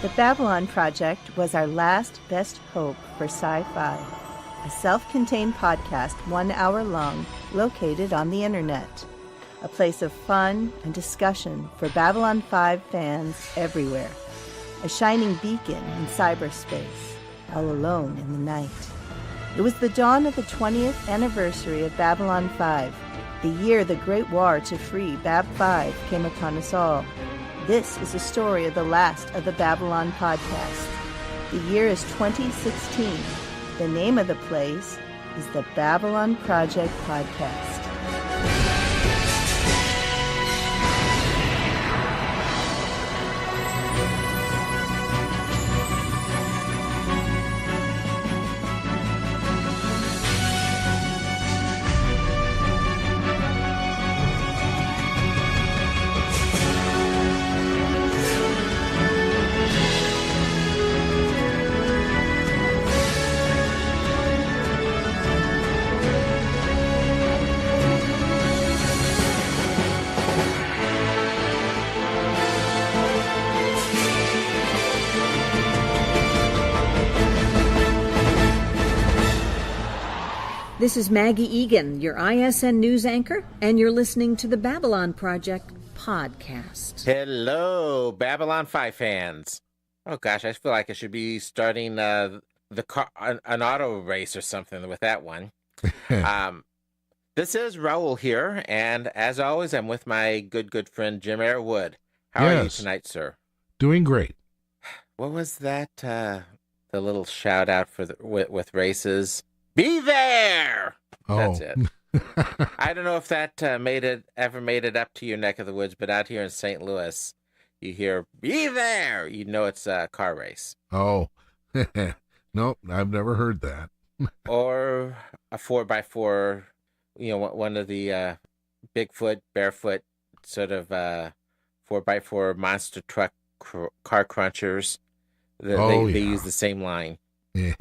The Babylon Project was our last best hope for sci-fi, a self-contained podcast 1 hour long located on the internet, a place of fun and discussion for Babylon 5 fans everywhere, a shining beacon in cyberspace, all alone in the night. It was the dawn of the 20th anniversary of Babylon 5, the year the Great War to free Bab 5 came upon us all. This is the story of the last of the Babylon podcast. The year is 2016. The name of the place is the Babylon Project Podcast. This is Maggie Egan, your ISN news anchor, and you're listening to the Babylon Project podcast. Hello, Babylon 5 fans. Oh gosh, I feel like I should be starting an auto race or something with that one. This is Raul here, and as always, I'm with my good friend Jim Airwood. How are you tonight, sir? Doing great. What was that? The little shout out for with races. Be there! That's it. I don't know if that ever made it up to your neck of the woods, but out here in St. Louis, you hear, be there! You know it's a car race. Oh, nope, I've never heard that. Or a 4x4, one of the Bigfoot, barefoot, sort of 4x4 monster truck car crunchers. They use the same line. Yeah.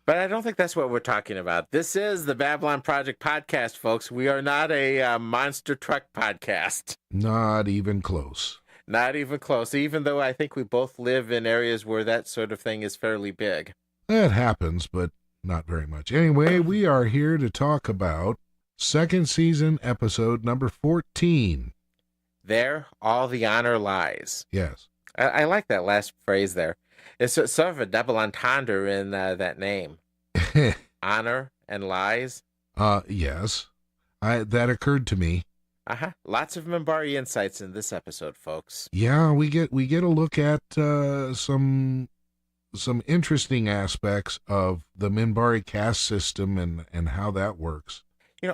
But I don't think that's what we're talking about. This is the Babylon Project podcast, folks. We are not a monster truck podcast. Not even close. Not even close, even though I think we both live in areas where that sort of thing is fairly big. That happens, but not very much. Anyway, we are here to talk about second season episode number 14. There, all the honor lies. Yes. I like that last phrase there. It's sort of a double entendre in that name. Honor and lies. Yes. That occurred to me. Lots of Minbari insights in this episode, folks. Yeah, we get a look at some interesting aspects of the Minbari caste system and how that works.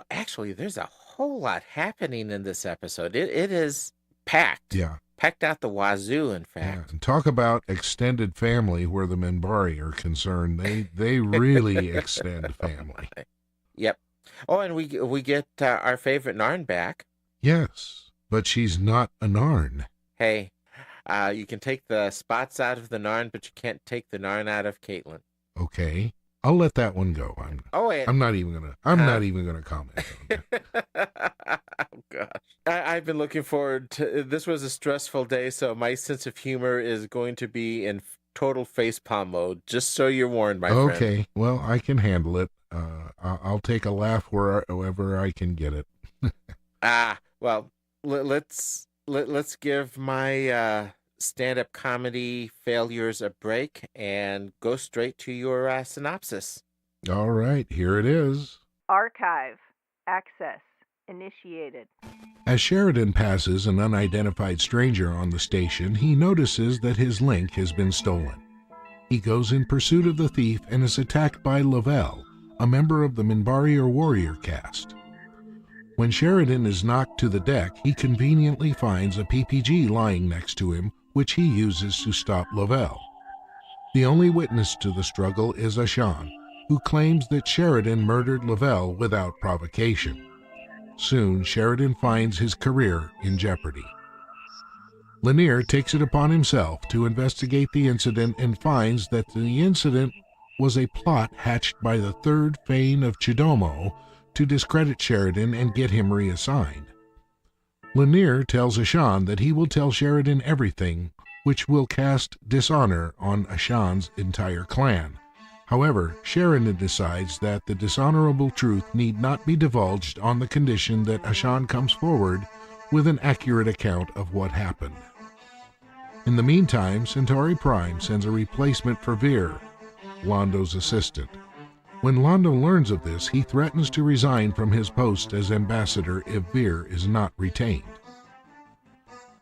Actually, there's a whole lot happening in this episode. It is packed. Yeah. Packed out the wazoo, in fact. Yeah, and talk about extended family where the Minbari are concerned. They really extend family. Yep. Oh, and we get our favorite Narn back. Yes, but she's not a Narn. Hey, you can take the spots out of the Narn, but you can't take the Narn out of Caitlin. Okay, I'll let that one go. I'm not even gonna comment on that. Oh gosh, I've been looking forward to. This was a stressful day, so my sense of humor is going to be in total facepalm mode. Just so you're warned, my friend. Okay, well, I can handle it. I'll take a laugh wherever I can get it. Well, let's give my stand-up comedy failures a break and go straight to your synopsis. All right, here it is. Archive. Access. Initiated. As Sheridan passes an unidentified stranger on the station, he notices that his link has been stolen. He goes in pursuit of the thief and is attacked by Lavelle, a member of the Minbari or warrior caste. When Sheridan is knocked to the deck, he conveniently finds a PPG lying next to him, which he uses to stop Lavelle. The only witness to the struggle is Ashan, who claims that Sheridan murdered Lavelle without provocation. Soon, Sheridan finds his career in jeopardy. Lanier takes it upon himself to investigate the incident and finds that the incident was a plot hatched by the third Fane of Chidomo to discredit Sheridan and get him reassigned. Lanier tells Ashan that he will tell Sheridan everything which will cast dishonor on Ashan's entire clan. However, Sheridan decides that the dishonorable truth need not be divulged on the condition that Ashan comes forward with an accurate account of what happened. In the meantime, Centauri Prime sends a replacement for Veer, Londo's assistant. When Londo learns of this, he threatens to resign from his post as ambassador if Veer is not retained.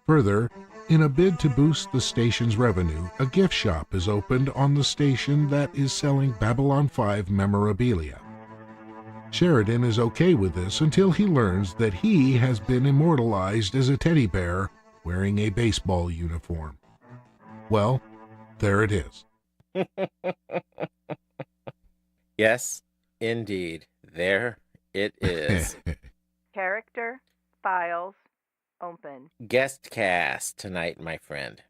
Further, in a bid to boost the station's revenue, a gift shop is opened on the station that is selling Babylon 5 memorabilia. Sheridan is okay with this until he learns that he has been immortalized as a teddy bear wearing a baseball uniform. Well, there it is. Yes, indeed. There it is. Character, files, open. Guest cast tonight, my friend.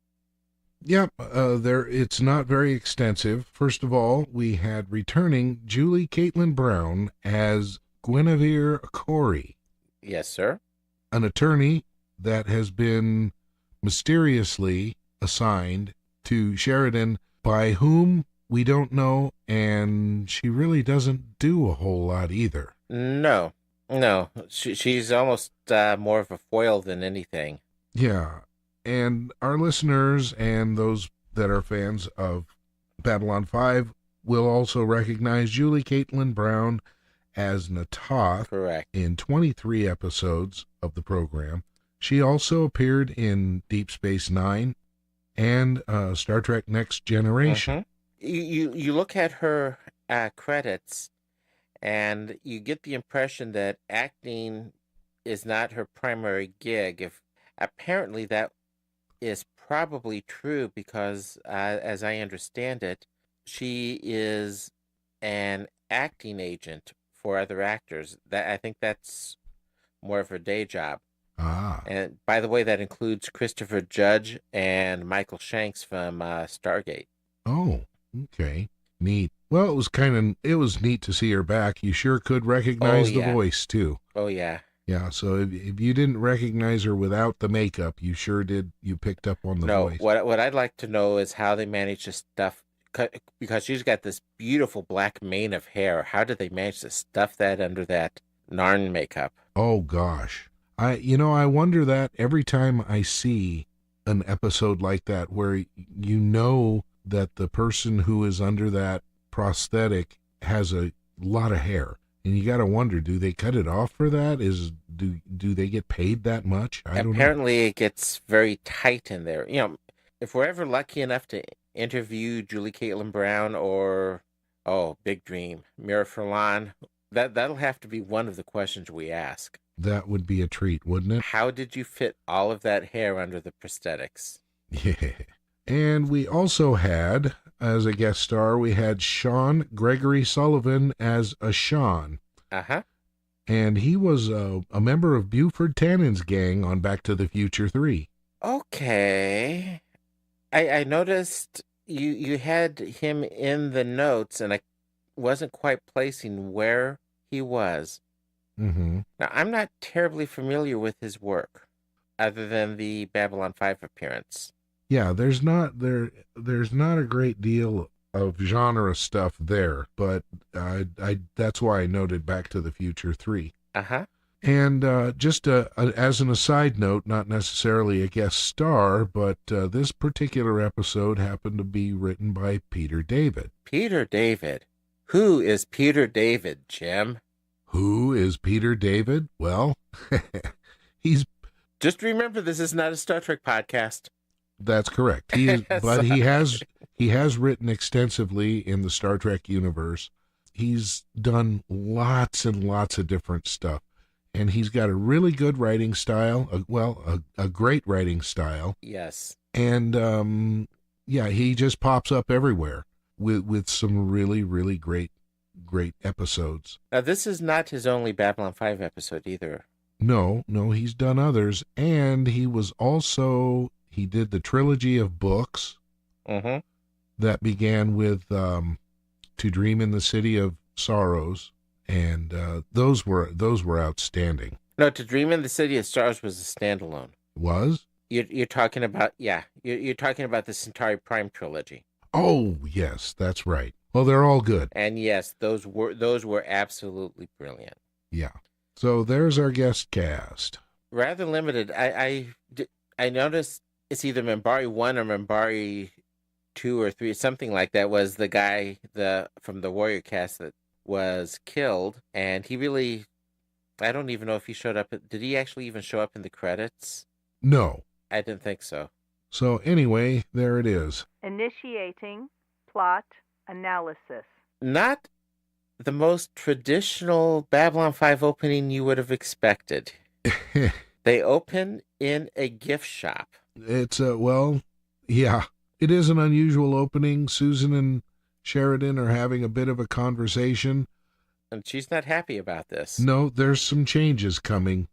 Yep, it's not very extensive. First of all, we had returning Julie Caitlin Brown as Guinevere Corey. Yes, sir. An attorney that has been mysteriously assigned to Sheridan, by whom we don't know, and she really doesn't do a whole lot either. No. She's almost more of a foil than anything. Yeah, and our listeners and those that are fans of Babylon 5 will also recognize Julie Caitlin Brown as Natoth. Correct. In 23 episodes of the program. She also appeared in Deep Space Nine and Star Trek Next Generation. Mm-hmm. You look at her credits, and you get the impression that acting is not her primary gig. If apparently that is probably true because, as I understand it, she is an acting agent for other actors. I think that's more of her day job. Ah. And by the way, that includes Christopher Judge and Michael Shanks from Stargate. Oh, okay. Neat. Well, it was neat to see her back. You sure could recognize the voice, too. Oh, yeah. Yeah, so if you didn't recognize her without the makeup, you sure did. You picked up on the voice. No, what I'd like to know is how they managed to stuff, because she's got this beautiful black mane of hair. How did they manage to stuff that under that Narn makeup? Oh, gosh. I wonder that every time I see an episode like that where you know that the person who is under that prosthetic has a lot of hair. And you got to wonder, do they cut it off for that? Do they get paid that much? I don't know. Apparently it gets very tight in there. If we're ever lucky enough to interview Julie Caitlin Brown or, big dream, Mira Furlan, that'll have to be one of the questions we ask. That would be a treat, wouldn't it? How did you fit all of that hair under the prosthetics? Yeah. And we also had, as a guest star, we had Sean Gregory Sullivan as Ashan. Uh-huh. And he was a member of Buford Tannen's gang on Back to the Future 3. Okay. I noticed you had him in the notes, and I wasn't quite placing where he was. Mm-hmm. Now, I'm not terribly familiar with his work, other than the Babylon 5 appearance. Yeah, there's not a great deal of genre stuff there, but that's why I noted Back to the Future 3. Uh-huh. And just as an aside note, not necessarily a guest star, but this particular episode happened to be written by Peter David. Peter David? Who is Peter David, Jim? Who is Peter David? Well, he's... Just remember, this is not a Star Trek podcast. That's correct. He is, but he has written extensively in the Star Trek universe. He's done lots and lots of different stuff, and he's got a really good writing style. A great writing style. Yes. And he just pops up everywhere with some really, really great episodes. Now, this is not his only Babylon 5 episode either. No, he's done others, and he did the trilogy of books that began with To Dream in the City of Sorrows, and those were outstanding. No, To Dream in the City of Stars was a standalone. Was? You're talking about, yeah, you're talking about the Centauri Prime trilogy. Oh, yes, that's right. Well, they're all good. And yes, those were absolutely brilliant. Yeah. So there's our guest cast. Rather limited. I noticed it's either Minbari 1 or Minbari 2 or 3, something like that, was the guy from the Warrior cast that was killed, and he really, I don't even know if he showed up. Did he actually even show up in the credits? No. I didn't think so. So anyway, there it is. Initiating plot analysis. Not the most traditional Babylon 5 opening you would have expected. They open in a gift shop. It's well, yeah, it is an unusual opening. Susan and Sheridan are having a bit of a conversation. And she's not happy about this. No, there's some changes coming.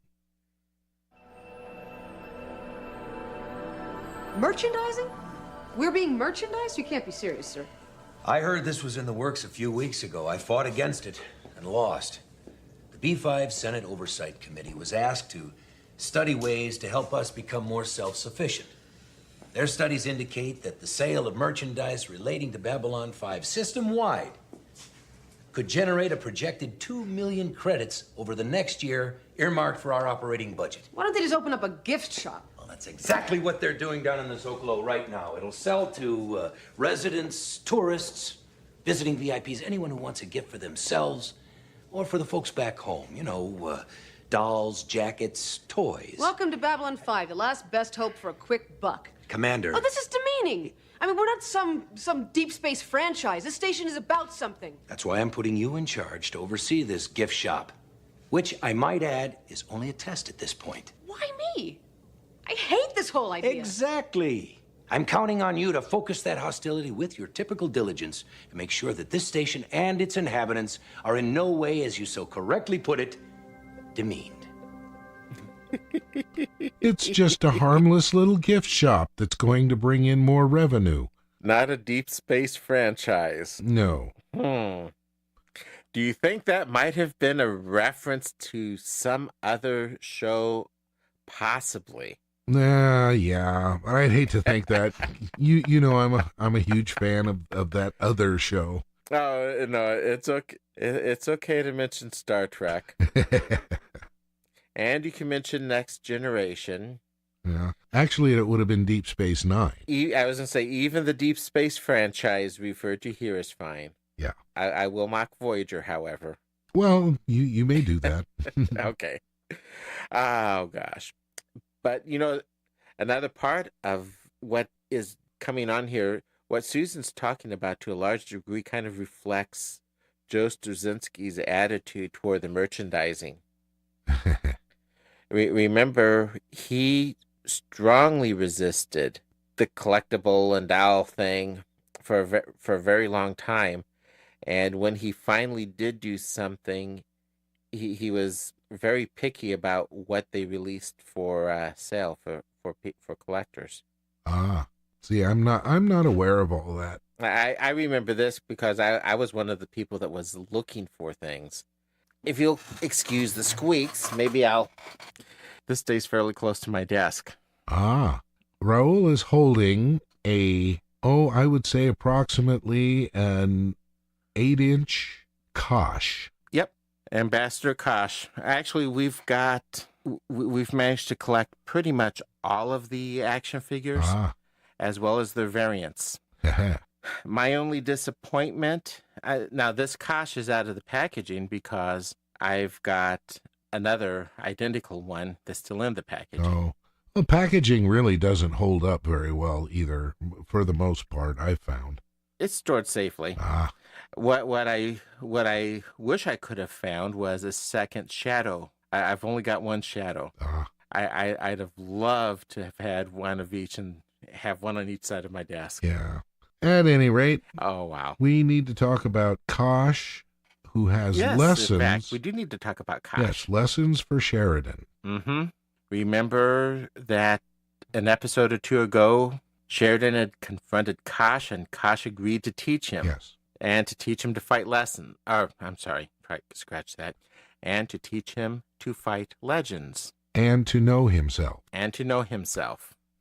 Merchandising? We're being merchandised? You can't be serious, sir. I heard this was in the works a few weeks ago. I fought against it and lost. The B5 Senate Oversight Committee was asked to study ways to help us become more self-sufficient. Their studies indicate that the sale of merchandise relating to Babylon 5 system-wide could generate a projected 2 million credits over the next year, earmarked for our operating budget. Why don't they just open up a gift shop? Well, that's exactly what they're doing down in the Zocalo right now. It'll sell to residents, tourists, visiting VIPs, anyone who wants a gift for themselves or for the folks back home. You know, dolls, jackets, toys. Welcome to Babylon 5, the last best hope for a quick buck. Commander. Oh, this is demeaning. I mean, we're not some deep space franchise. This station is about something. That's why I'm putting you in charge to oversee this gift shop, which I might add is only a test at this point. Why me? I hate this whole idea. Exactly. I'm counting on you to focus that hostility with your typical diligence and make sure that this station and its inhabitants are in no way, as you so correctly put it, demeaned. It's just a harmless little gift shop that's going to bring in more revenue. Not a deep space franchise. No. Do you think that might have been a reference to some other show? Possibly. Yeah. I'd hate to think that. You know, I'm a huge fan of that other show. Oh no, it's okay. It's okay to mention Star Trek. And you can mention Next Generation. Yeah. Actually, it would have been Deep Space Nine. I was going to say, even the Deep Space franchise referred to here is fine. Yeah. I will mock Voyager, however. Well, you may do that. Okay. Oh, gosh. But, you know, another part of what is coming on here, what Susan's talking about to a large degree kind of reflects Joe Straczynski's attitude toward the merchandising. Remember, he strongly resisted the collectible and doll thing for a very long time. And when he finally did do something, he was very picky about what they released for sale for collectors. See, I'm not aware of all that. I remember this because I was one of the people that was looking for things. If you'll excuse the squeaks, maybe this stays fairly close to my desk. Raul is holding I would say approximately an 8-inch Kosh. Yep, Ambassador Kosh. Actually, we've managed to collect pretty much all of the action figures, as well as their variants. My only disappointment, now this Kosh is out of the packaging because I've got another identical one that's still in the packaging. Oh, the packaging really doesn't hold up very well either, for the most part, I've found. It's stored safely. What I wish I could have found was a second shadow. I've only got one shadow. I'd have loved to have had one of each and have one on each side of my desk. Yeah. At any rate, oh wow, we need to talk about Kosh, who has lessons. In fact, we do need to talk about Kosh. Yes, lessons for Sheridan. Remember that an episode or two ago, Sheridan had confronted Kosh, and Kosh agreed to teach him. Yes. And to teach him to fight scratch that. And to teach him to fight legends. And to know himself.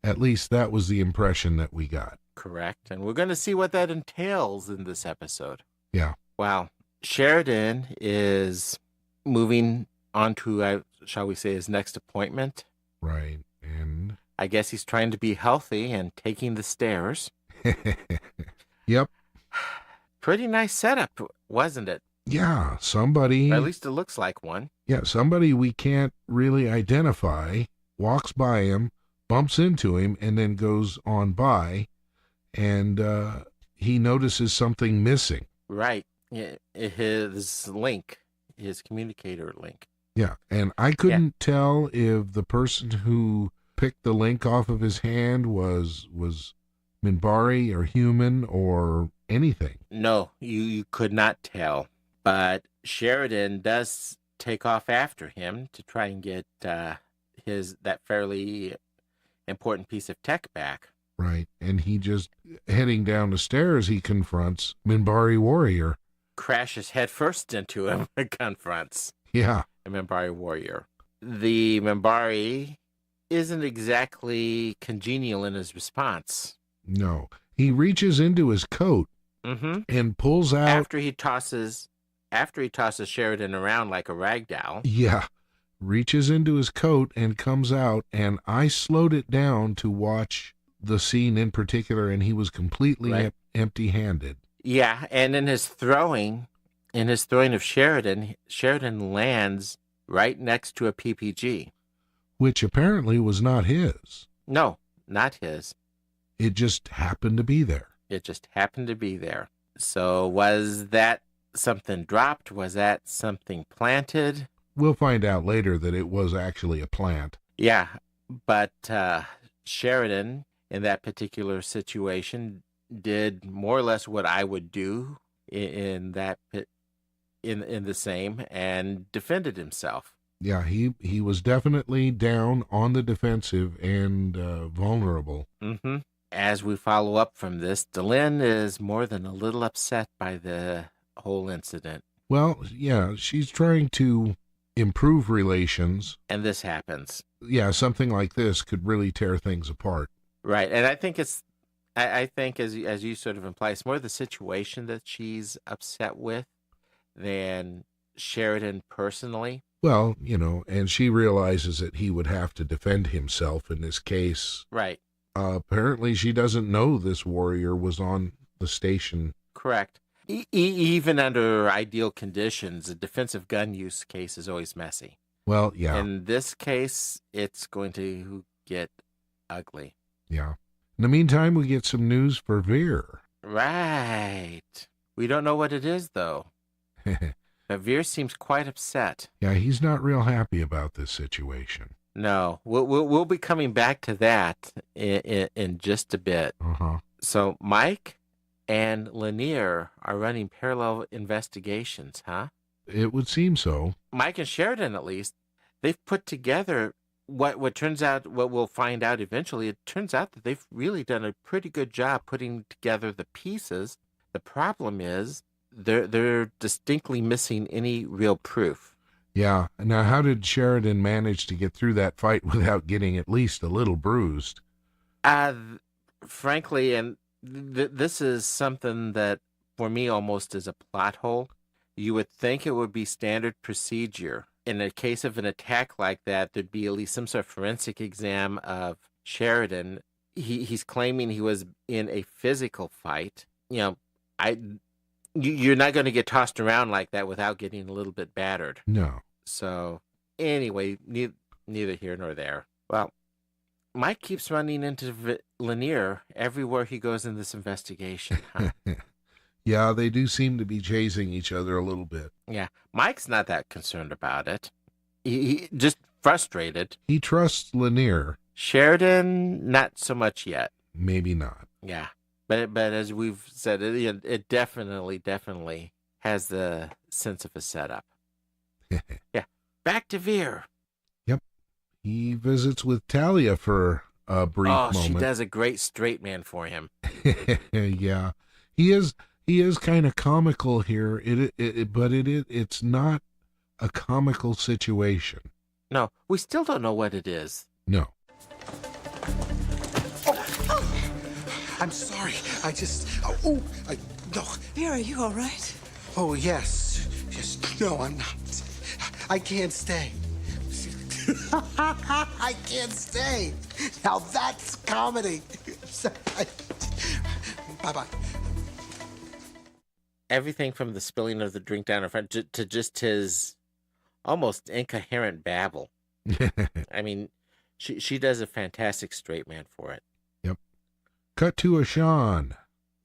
At least that was the impression that we got. Correct. And we're going to see what that entails in this episode. Yeah. Wow. Sheridan is moving on to, shall we say, his next appointment. Right. And I guess he's trying to be healthy and taking the stairs. Yep. Pretty nice setup, wasn't it? Yeah, somebody... Or at least it looks like one. Yeah, somebody we can't really identify walks by him, bumps into him, and then goes on by, and he notices something missing. Right. His link, his communicator link. Yeah, and I couldn't tell if the person who picked the link off of his hand was Minbari or human or anything. No, you could not tell. But Sheridan does take off after him to try and get that fairly important piece of tech back. Right, and he just, heading down the stairs, he confronts Minbari warrior. Crashes headfirst into him and confronts Yeah. a Minbari warrior. The Minbari isn't exactly congenial in his response. No. He reaches into his coat and pulls out... After he tosses Sheridan around like a ragdoll. Yeah. Reaches into his coat and comes out, and I slowed it down to watch the scene in particular, and he was completely empty-handed. Yeah, and in his throwing of Sheridan lands right next to a PPG. Which apparently was not his. No, not his. It just happened to be there. It just happened to be there. So was that something dropped? Was that something planted? We'll find out later that it was actually a plant. Yeah, but Sheridan, in that particular situation, did more or less what I would do in the same, and defended himself. Yeah, he was definitely down on the defensive and vulnerable. Mm-hmm. As we follow up from this, Delenn is more than a little upset by the whole incident. Well, yeah, she's trying to improve relations. And this happens. Yeah, something like this could really tear things apart. Right, and I think as you sort of imply, it's more the situation that she's upset with than Sheridan personally. Well, and she realizes that he would have to defend himself in this case. Right. Apparently she doesn't know this warrior was on the station. Correct. Even under ideal conditions, a defensive gun use case is always messy. Well, yeah. In this case, it's going to get ugly. Yeah. In the meantime, we get some news for Veer. Right. We don't know what it is, though. But Veer seems quite upset. Yeah, he's not real happy about this situation. No, we'll be coming back to that in just a bit. Uh-huh. So Mike and Lanier are running parallel investigations, huh? It would seem so. Mike and Sheridan, at least, they've put together what turns out, what we'll find out eventually, it turns out that they've really done a pretty good job putting together the pieces. The problem is they're distinctly missing any real proof. Yeah. Now, how did Sheridan manage to get through that fight without getting at least a little bruised? Frankly, and this is something that, for me, almost is a plot hole. You would think it would be standard procedure. In a case of an attack like that, there'd be at least some sort of forensic exam of Sheridan. He's claiming he was in a physical fight. You're not going to get tossed around like that without getting a little bit battered. No. So, anyway, neither here nor there. Well, Mike keeps running into Lanier everywhere he goes in this investigation. Huh? Yeah, they do seem to be chasing each other a little bit. Yeah, Mike's not that concerned about it. He just frustrated. He trusts Lanier. Sheridan, not so much yet. Maybe not. Yeah, but as we've said, it definitely has the sense of a setup. Yeah, back to Veer. Yep, he visits with Talia for a brief moment. She does a great straight man for him. Yeah, he is kind of comical here. But it's not a comical situation. No, we still don't know what it is. No. I'm sorry. No. Beer, are you all right? Oh, yes. Yes. No, I'm not. I can't stay. I can't stay. Now that's comedy. Bye-bye. Everything from the spilling of the drink down in front to just his almost incoherent babble. I mean, she does a fantastic straight man for it. Yep. Cut to Ashan.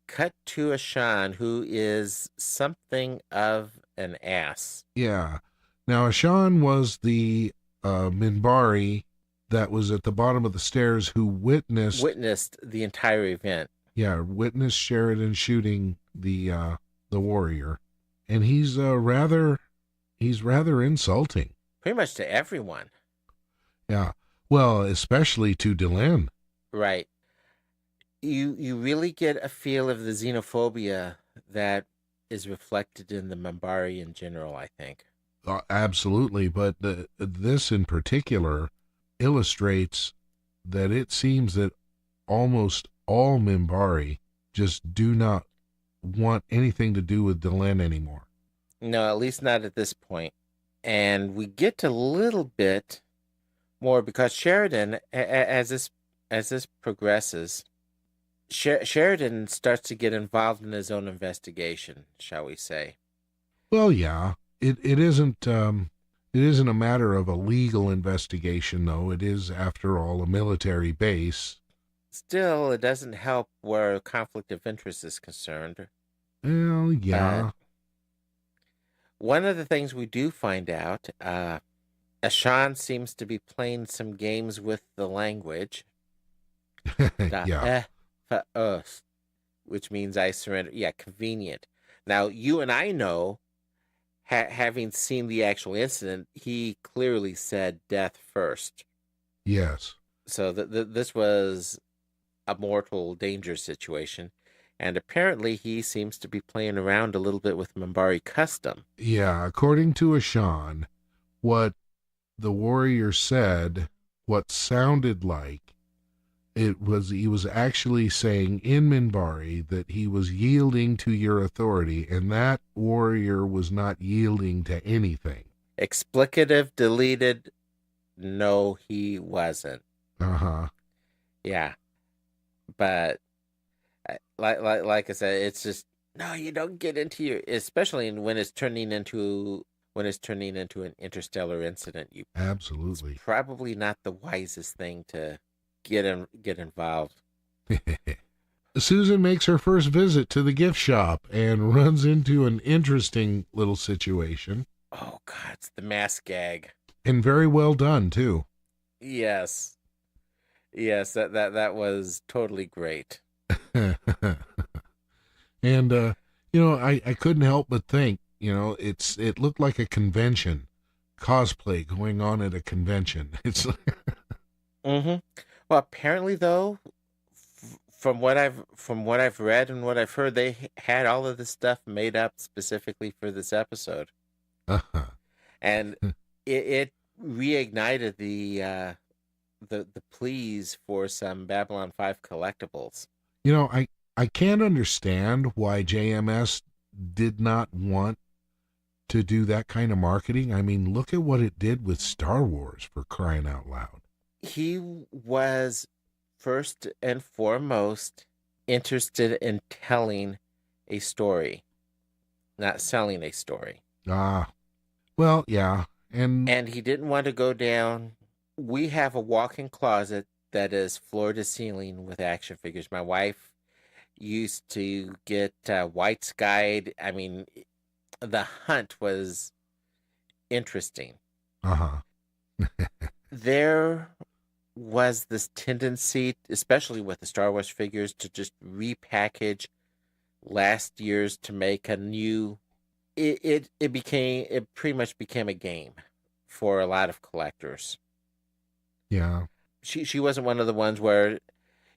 Cut to Ashan, who is something of an ass. Yeah. Now, Ashan was the Minbari that was at the bottom of the stairs who witnessed the entire event. Yeah, witnessed Sheridan shooting the warrior, and he's rather insulting. Pretty much to everyone. Yeah, well, especially to Delenn. Right. You really get a feel of the xenophobia that is reflected in the Minbari in general, I think. Absolutely, but this in particular illustrates that it seems that almost all Minbari just do not want anything to do with Delenn anymore. No, at least not at this point. And we get a little bit more because Sheridan, as this progresses, Sheridan starts to get involved in his own investigation, shall we say? Well, yeah. It isn't a matter of a legal investigation, though. It is, after all, a military base. Still, it doesn't help where conflict of interest is concerned. Well, yeah. One of the things we do find out, Ashan seems to be playing some games with the language. Yeah. For us, which means I surrender. Yeah, convenient. Now, you and I know, having seen the actual incident, he clearly said death first. Yes. So this was a mortal danger situation. And apparently he seems to be playing around a little bit with Minbari custom. Yeah, according to Ashan, what the warrior said, what sounded like, he was actually saying in Minbari that he was yielding to your authority, and that warrior was not yielding to anything. Explicative deleted. No, he wasn't. Uh-huh. Yeah. But like I said, it's just, no, you don't get into your, especially when it's turning into an interstellar incident. Absolutely. It's probably not the wisest thing to get involved. Susan makes her first visit to the gift shop and runs into an interesting little situation. Oh God, it's the mask gag. And very well done too. Yes. Yes, that was totally great. And I couldn't help but think, it looked like a convention, cosplay going on at a convention. It's Mm-hmm. Well, apparently though, from what I've read and what I've heard, they had all of this stuff made up specifically for this episode. Uh-huh. And it reignited the pleas for some Babylon 5 collectibles. I can't understand why JMS did not want to do that kind of marketing. I mean, look at what it did with Star Wars, for crying out loud. He was first and foremost interested in telling a story, not selling a story. Well, yeah. And he didn't want to go down. We have a walk-in closet that is floor to ceiling with action figures. My wife used to get White Skied. I mean, the hunt was interesting. Uh-huh. There was this tendency, especially with the Star Wars figures, to just repackage last year's to make a new. It pretty much became a game for a lot of collectors. Yeah. She wasn't one of the ones where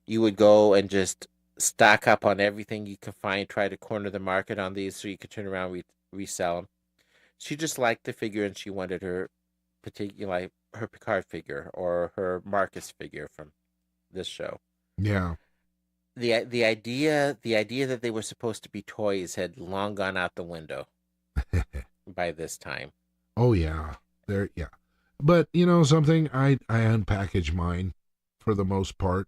you would go and just stock up on everything you could find, try to corner the market on these so you could turn around and resell them. She just liked the figure and she wanted her particular, her Picard figure or her Marcus figure from this show. Yeah. the idea that they were supposed to be toys had long gone out the window by this time. Oh yeah, yeah. But you know something, I unpackage mine for the most part.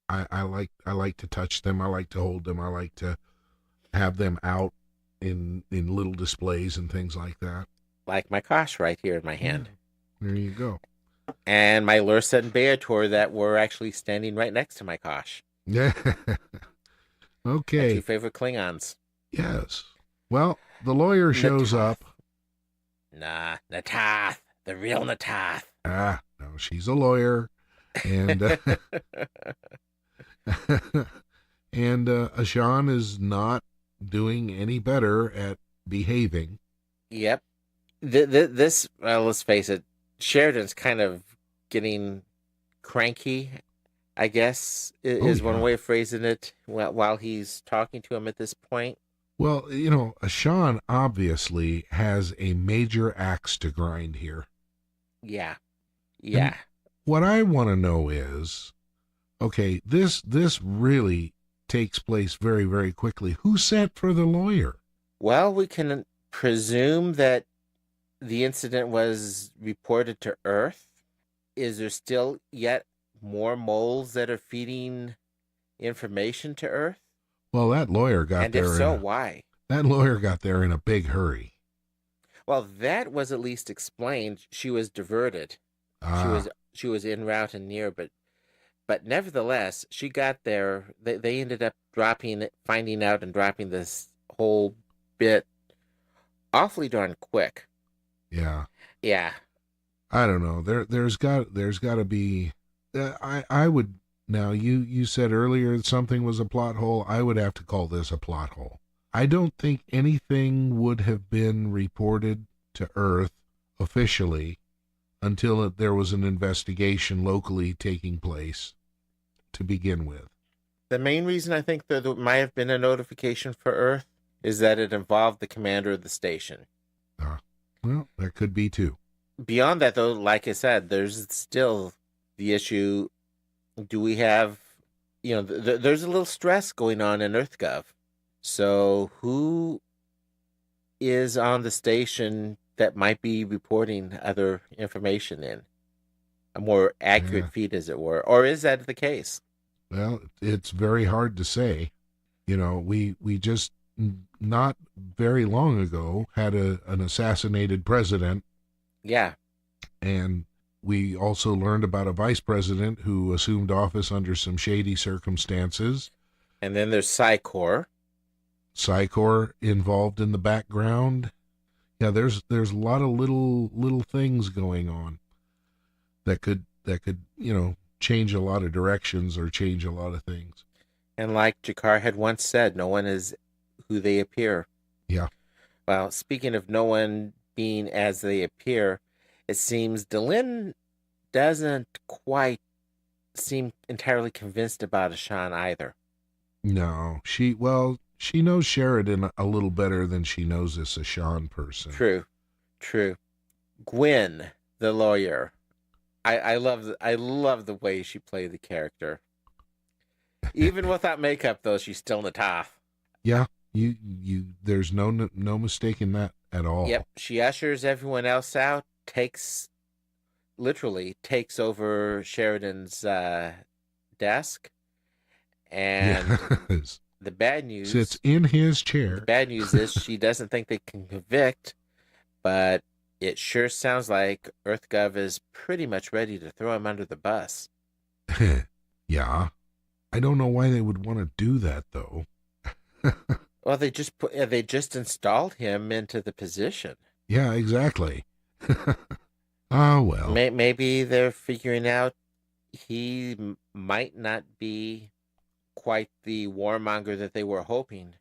I like to touch them. I like to hold them. I like to have them out in little displays and things like that. Like my Kosh right here in my hand. Yeah, there you go. And my Lursa and Beator that were actually standing right next to my Kosh. Yeah. Okay. My two favorite Klingons. Yes. Well, the lawyer shows up. Nah, Natath. The real Natath. No, she's a lawyer. And and Ashan is not doing any better at behaving. Yep. This, let's face it, Sheridan's kind of getting cranky, I guess, is one way of phrasing it, while he's talking to him at this point. Well, you know, Ashan obviously has a major axe to grind here. Yeah. And what I want to know is, okay, this really takes place very, very quickly. Who sent for the lawyer? Well, we can presume that the incident was reported to Earth. Is there still yet more moles that are feeding information to Earth? Well, that lawyer got there. And if so, why? That lawyer got there in a big hurry. Well, that was at least explained. She was diverted. She was en route and near, but nevertheless, she got there. They ended up finding out and dropping this whole bit awfully darn quick. Yeah. Yeah. I don't know. There's got to be. I would now. You said earlier that something was a plot hole. I would have to call this a plot hole. I don't think anything would have been reported to Earth officially until there was an investigation locally taking place to begin with. The main reason I think there might have been a notification for Earth is that it involved the commander of the station. Well, there could be too. Beyond that, though, like I said, there's still the issue. Do we have, there's a little stress going on in EarthGov. So who is on the station that might be reporting other information in? A more accurate feed, as it were. Or is that the case? Well, it's very hard to say. You know, we just not very long ago had an assassinated president. Yeah. And we also learned about a vice president who assumed office under some shady circumstances. And then there's Psychor. Psychor involved in the background. Yeah, there's a lot of little things going on that could change a lot of directions or change a lot of things. And like Jakar had once said, no one is who they appear. Yeah. Well, speaking of no one being as they appear, it seems Delenn doesn't quite seem entirely convinced about Ashan either. No, she knows Sheridan a little better than she knows this Ashan person. True. Gwen, the lawyer. I love the way she played the character. Even without makeup, though, she's still Natath. Yeah, you. There's no mistaking that at all. Yep, she ushers everyone else out. Literally takes over Sheridan's desk, and the bad news sits in his chair. The bad news is she doesn't think they can convict, but it sure sounds like EarthGov is pretty much ready to throw him under the bus. Yeah. I don't know why they would want to do that, though. Well, they just installed him into the position. Yeah, exactly. Oh, well. Maybe they're figuring out he might not be quite the warmonger that they were hoping.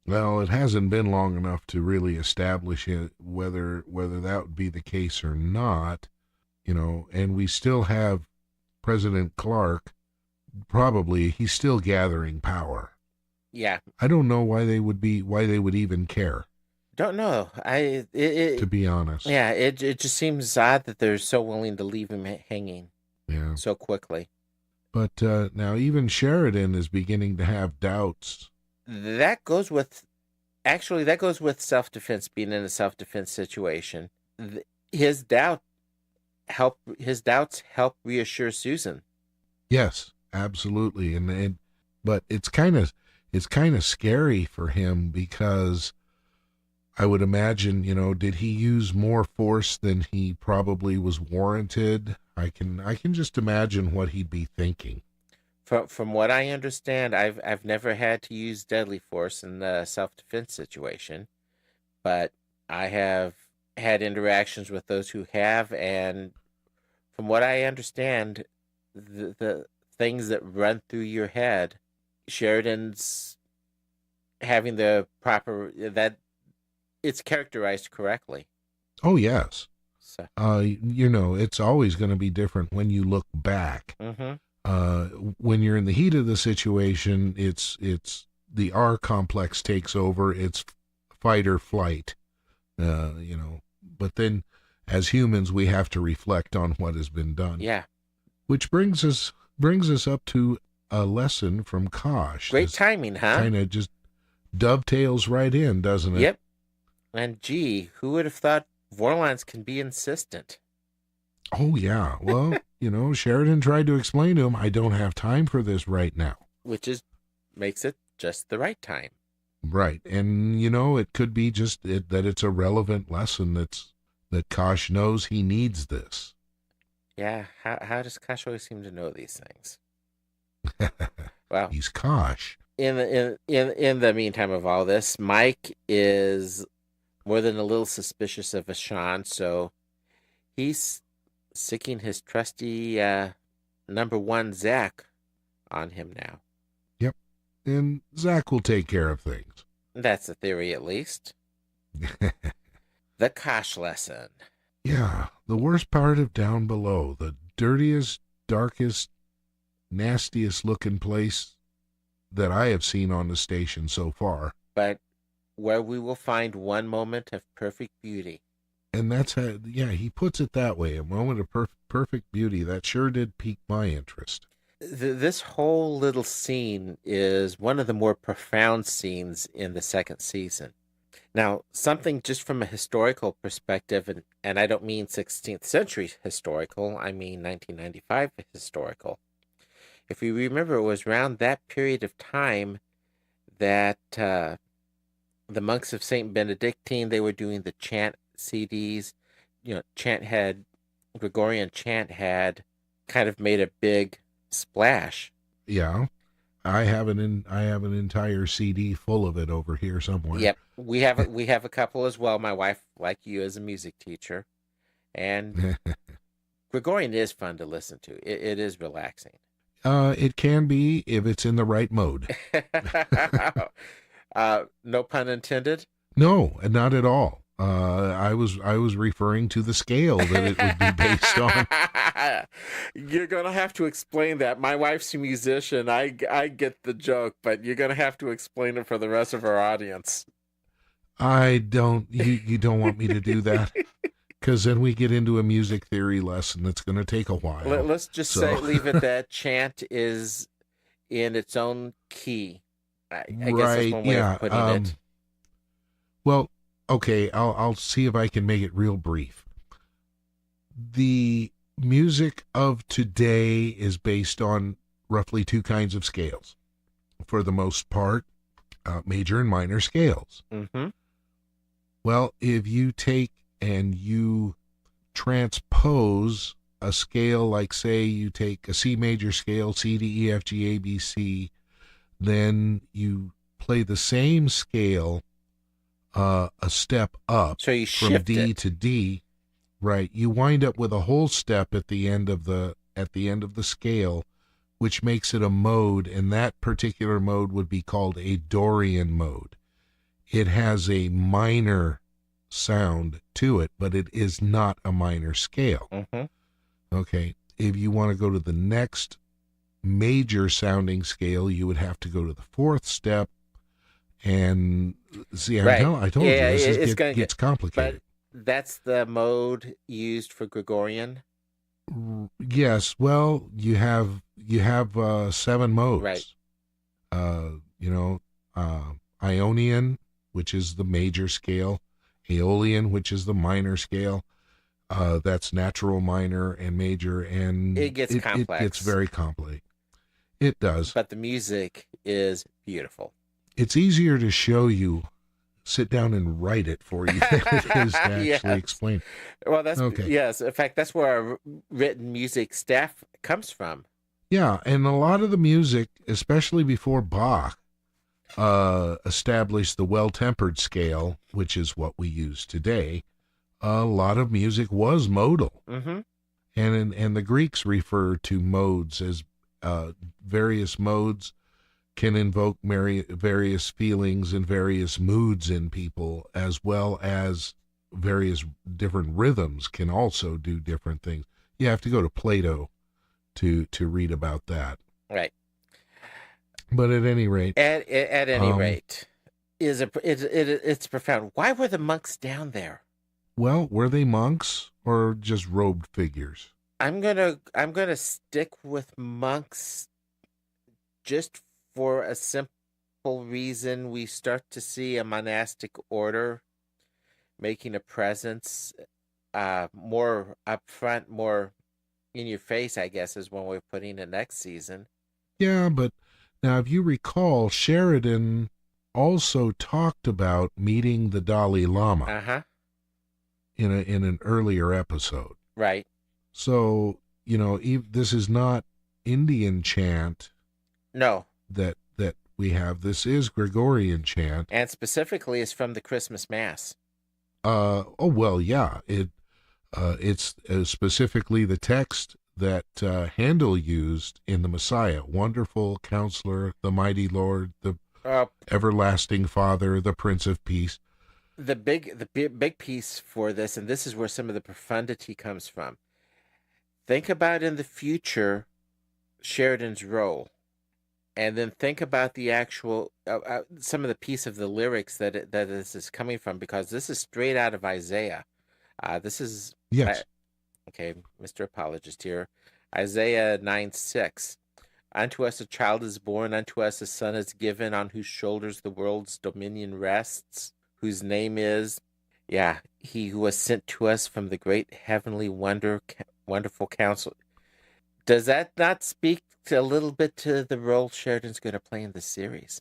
Well, it hasn't been long enough to really establish it, whether that would be the case or not, and we still have President Clark. Probably he's still gathering power. Yeah. I don't know why they would even care. Don't know. To be honest. Yeah, it just seems odd that they're so willing to leave him hanging. Yeah. So quickly. But now even Sheridan is beginning to have doubts. That goes with self-defense, being in a self-defense situation. His doubts help reassure Susan. Yes, absolutely. But it's kind of scary for him, because I would imagine, did he use more force than he probably was warranted? I can just imagine what he'd be thinking. From what I understand, I've never had to use deadly force in a self-defense situation, but I have had interactions with those who have, and from what I understand, the things that run through your head, Sheridan's having the proper, that it's characterized correctly. Oh, yes. So. It's always going to be different when you look back. Mm-hmm. When you're in the heat of the situation, it's the R complex takes over. It's fight or flight, but then as humans, we have to reflect on what has been done. Yeah. Which brings us up to a lesson from Kosh. Great timing, huh? Kind of just dovetails right in, doesn't it? Yep. And gee, who would have thought Vorlons can be insistent? Oh, yeah. Well, Sheridan tried to explain to him, I don't have time for this right now. Which makes it just the right time. Right. And, it could be just that it's a relevant lesson that Kosh knows he needs this. Yeah. How does Kosh always seem to know these things? Well, he's Kosh. In the meantime of all this, Mike is more than a little suspicious of Ashan, so he's sicking his trusty number one Zach on him now. Yep. And Zach will take care of things. That's the theory, at least. The Kosh lesson. Yeah, the worst part of Down Below, the dirtiest, darkest, nastiest looking place that I have seen on the station so far. But where we will find one moment of perfect beauty. And that's how, he puts it that way, a moment of perfect beauty. That sure did pique my interest. This whole little scene is one of the more profound scenes in the second season. Now, something just from a historical perspective, and I don't mean 16th century historical, I mean 1995 historical. If you remember, it was around that period of time that the monks of St. Benedictine, they were doing the chant CDs. Gregorian chant had kind of made a big splash. Yeah. I have an entire CD full of it over here somewhere. Yep. We have a couple as well. My wife, like you, is a music teacher. And Gregorian is fun to listen to. It is relaxing. It can be if it's in the right mode. No pun intended? No, not at all. I was referring to the scale that it would be based on. You're gonna have to explain that. My wife's a musician. I get the joke, but you're gonna have to explain it for the rest of our audience. I don't. You don't want me to do that, because then we get into a music theory lesson that's going to take a while. Let's just leave it that chant is in its own key. I guess that's one way of putting it. Well, okay, I'll see if I can make it real brief. The music of today is based on roughly two kinds of scales. For the most part, major and minor scales. Mm-hmm. Well, if you take and you transpose a scale, like say you take a C major scale, C, D, E, F, G, A, B, C, then you play the same scale a step up, so you from shift D it to D, right? You wind up with a whole step at the end of the scale, which makes it a mode, and that particular mode would be called a Dorian mode. It has a minor sound to it, but it is not a minor scale. Mm-hmm. Okay, if you want to go to the next major sounding scale, you would have to go to the fourth step, and see, right. I told you, this gets complicated. But that's the mode used for Gregorian? Yes, well, you have you have 7 modes. Right. Ionian, which is the major scale, Aeolian, which is the minor scale. That's natural, minor, and major, and it gets complex. It gets very complex. It does. But the music is beautiful. It's easier to show you, sit down and write it for you than it is to actually explain. Well, that's okay. Yes. In fact, that's where our written music staff comes from. Yeah, and a lot of the music, especially before Bach, established the well-tempered scale, which is what we use today. A lot of music was modal. Mm-hmm. And the Greeks refer to modes as various modes can invoke various feelings and various moods in people, as well as various different rhythms can also do different things. You have to go to Plato to read about that. Right. But at any rate, at any rate, it's profound. Why were the monks down there? Well, were they monks or just robed figures? I'm gonna stick with monks, just for a simple reason. We start to see a monastic order making a presence, more upfront, more in your face, I guess, is one way of putting it next season. Yeah, but now if you recall, Sheridan also talked about meeting the Dalai Lama. Uh-huh. In an earlier episode. Right. So, this is not Indian chant. No. That we have. This is Gregorian chant. And specifically is from the Christmas Mass. Yeah. It's specifically the text that Handel used in the Messiah. Wonderful Counselor, the Mighty Lord, the Everlasting Father, the Prince of Peace. The big piece for this, and this is where some of the profundity comes from. Think about in the future Sheridan's role, and then think about the actual some of the piece of the lyrics that this is coming from, because this is straight out of Isaiah. This is yes. Okay, Mr. Apologist here. Isaiah 9:6. Unto us a child is born, unto us a son is given, on whose shoulders the world's dominion rests. Whose name is, he who was sent to us from the great heavenly wonderful counsel. Does that not speak a little bit to the role Sheridan's going to play in the series?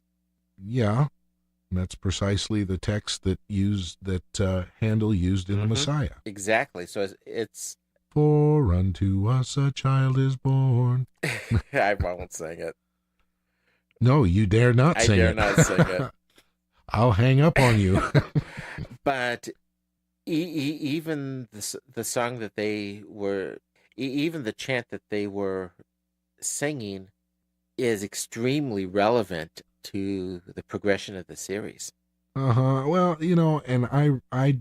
Yeah, that's precisely the text that Handel used in the Messiah. Exactly. So it's For unto us a child is born. I won't sing it. No, you dare not sing it. I dare not sing it. I'll hang up on you. But even the song that they were, even the chant that they were singing is extremely relevant to the progression of the series. Well, and I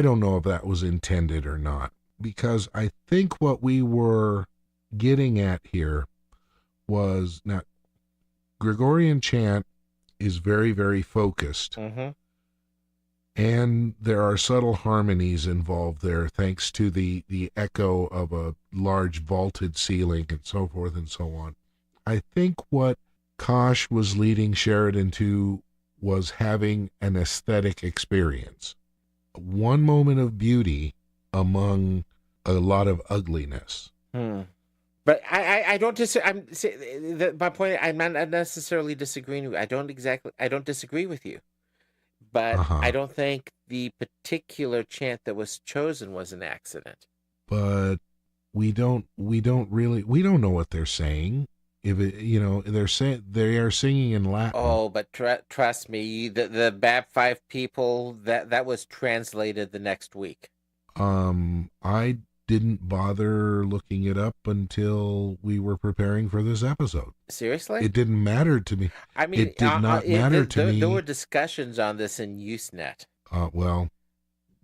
don't know if that was intended or not, because I think what we were getting at here was, now, Gregorian chant is very, very focused. Mm-hmm. And there are subtle harmonies involved there, thanks to the echo of a large vaulted ceiling and so forth and so on. I think what Kosh was leading Sheridan to was having an aesthetic experience. One moment of beauty among a lot of ugliness. But I don't my point. I'm not necessarily disagreeing with you. I don't disagree with you, but I don't think the particular chant that was chosen was an accident. But we don't know what they're saying. If they are singing in Latin. Oh, but trust me, the BAP 5 people that was translated the next week. I didn't bother looking it up until we were preparing for this episode. Seriously? It didn't matter to me. I mean, it did not matter to me. There were discussions on this in Usenet. Well,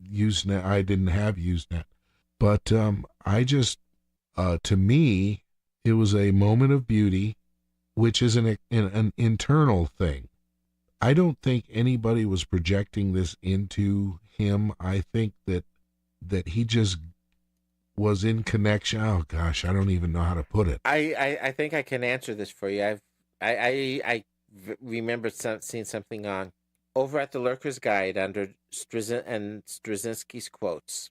Usenet, I didn't have Usenet. But I just, to me, it was a moment of beauty, which is an internal thing. I don't think anybody was projecting this into him. I think that he just was in connection. Oh gosh, I don't even know how to put it. I think I can answer this for you. Remember seeing something on over at the Lurker's Guide under Straczynski's quotes.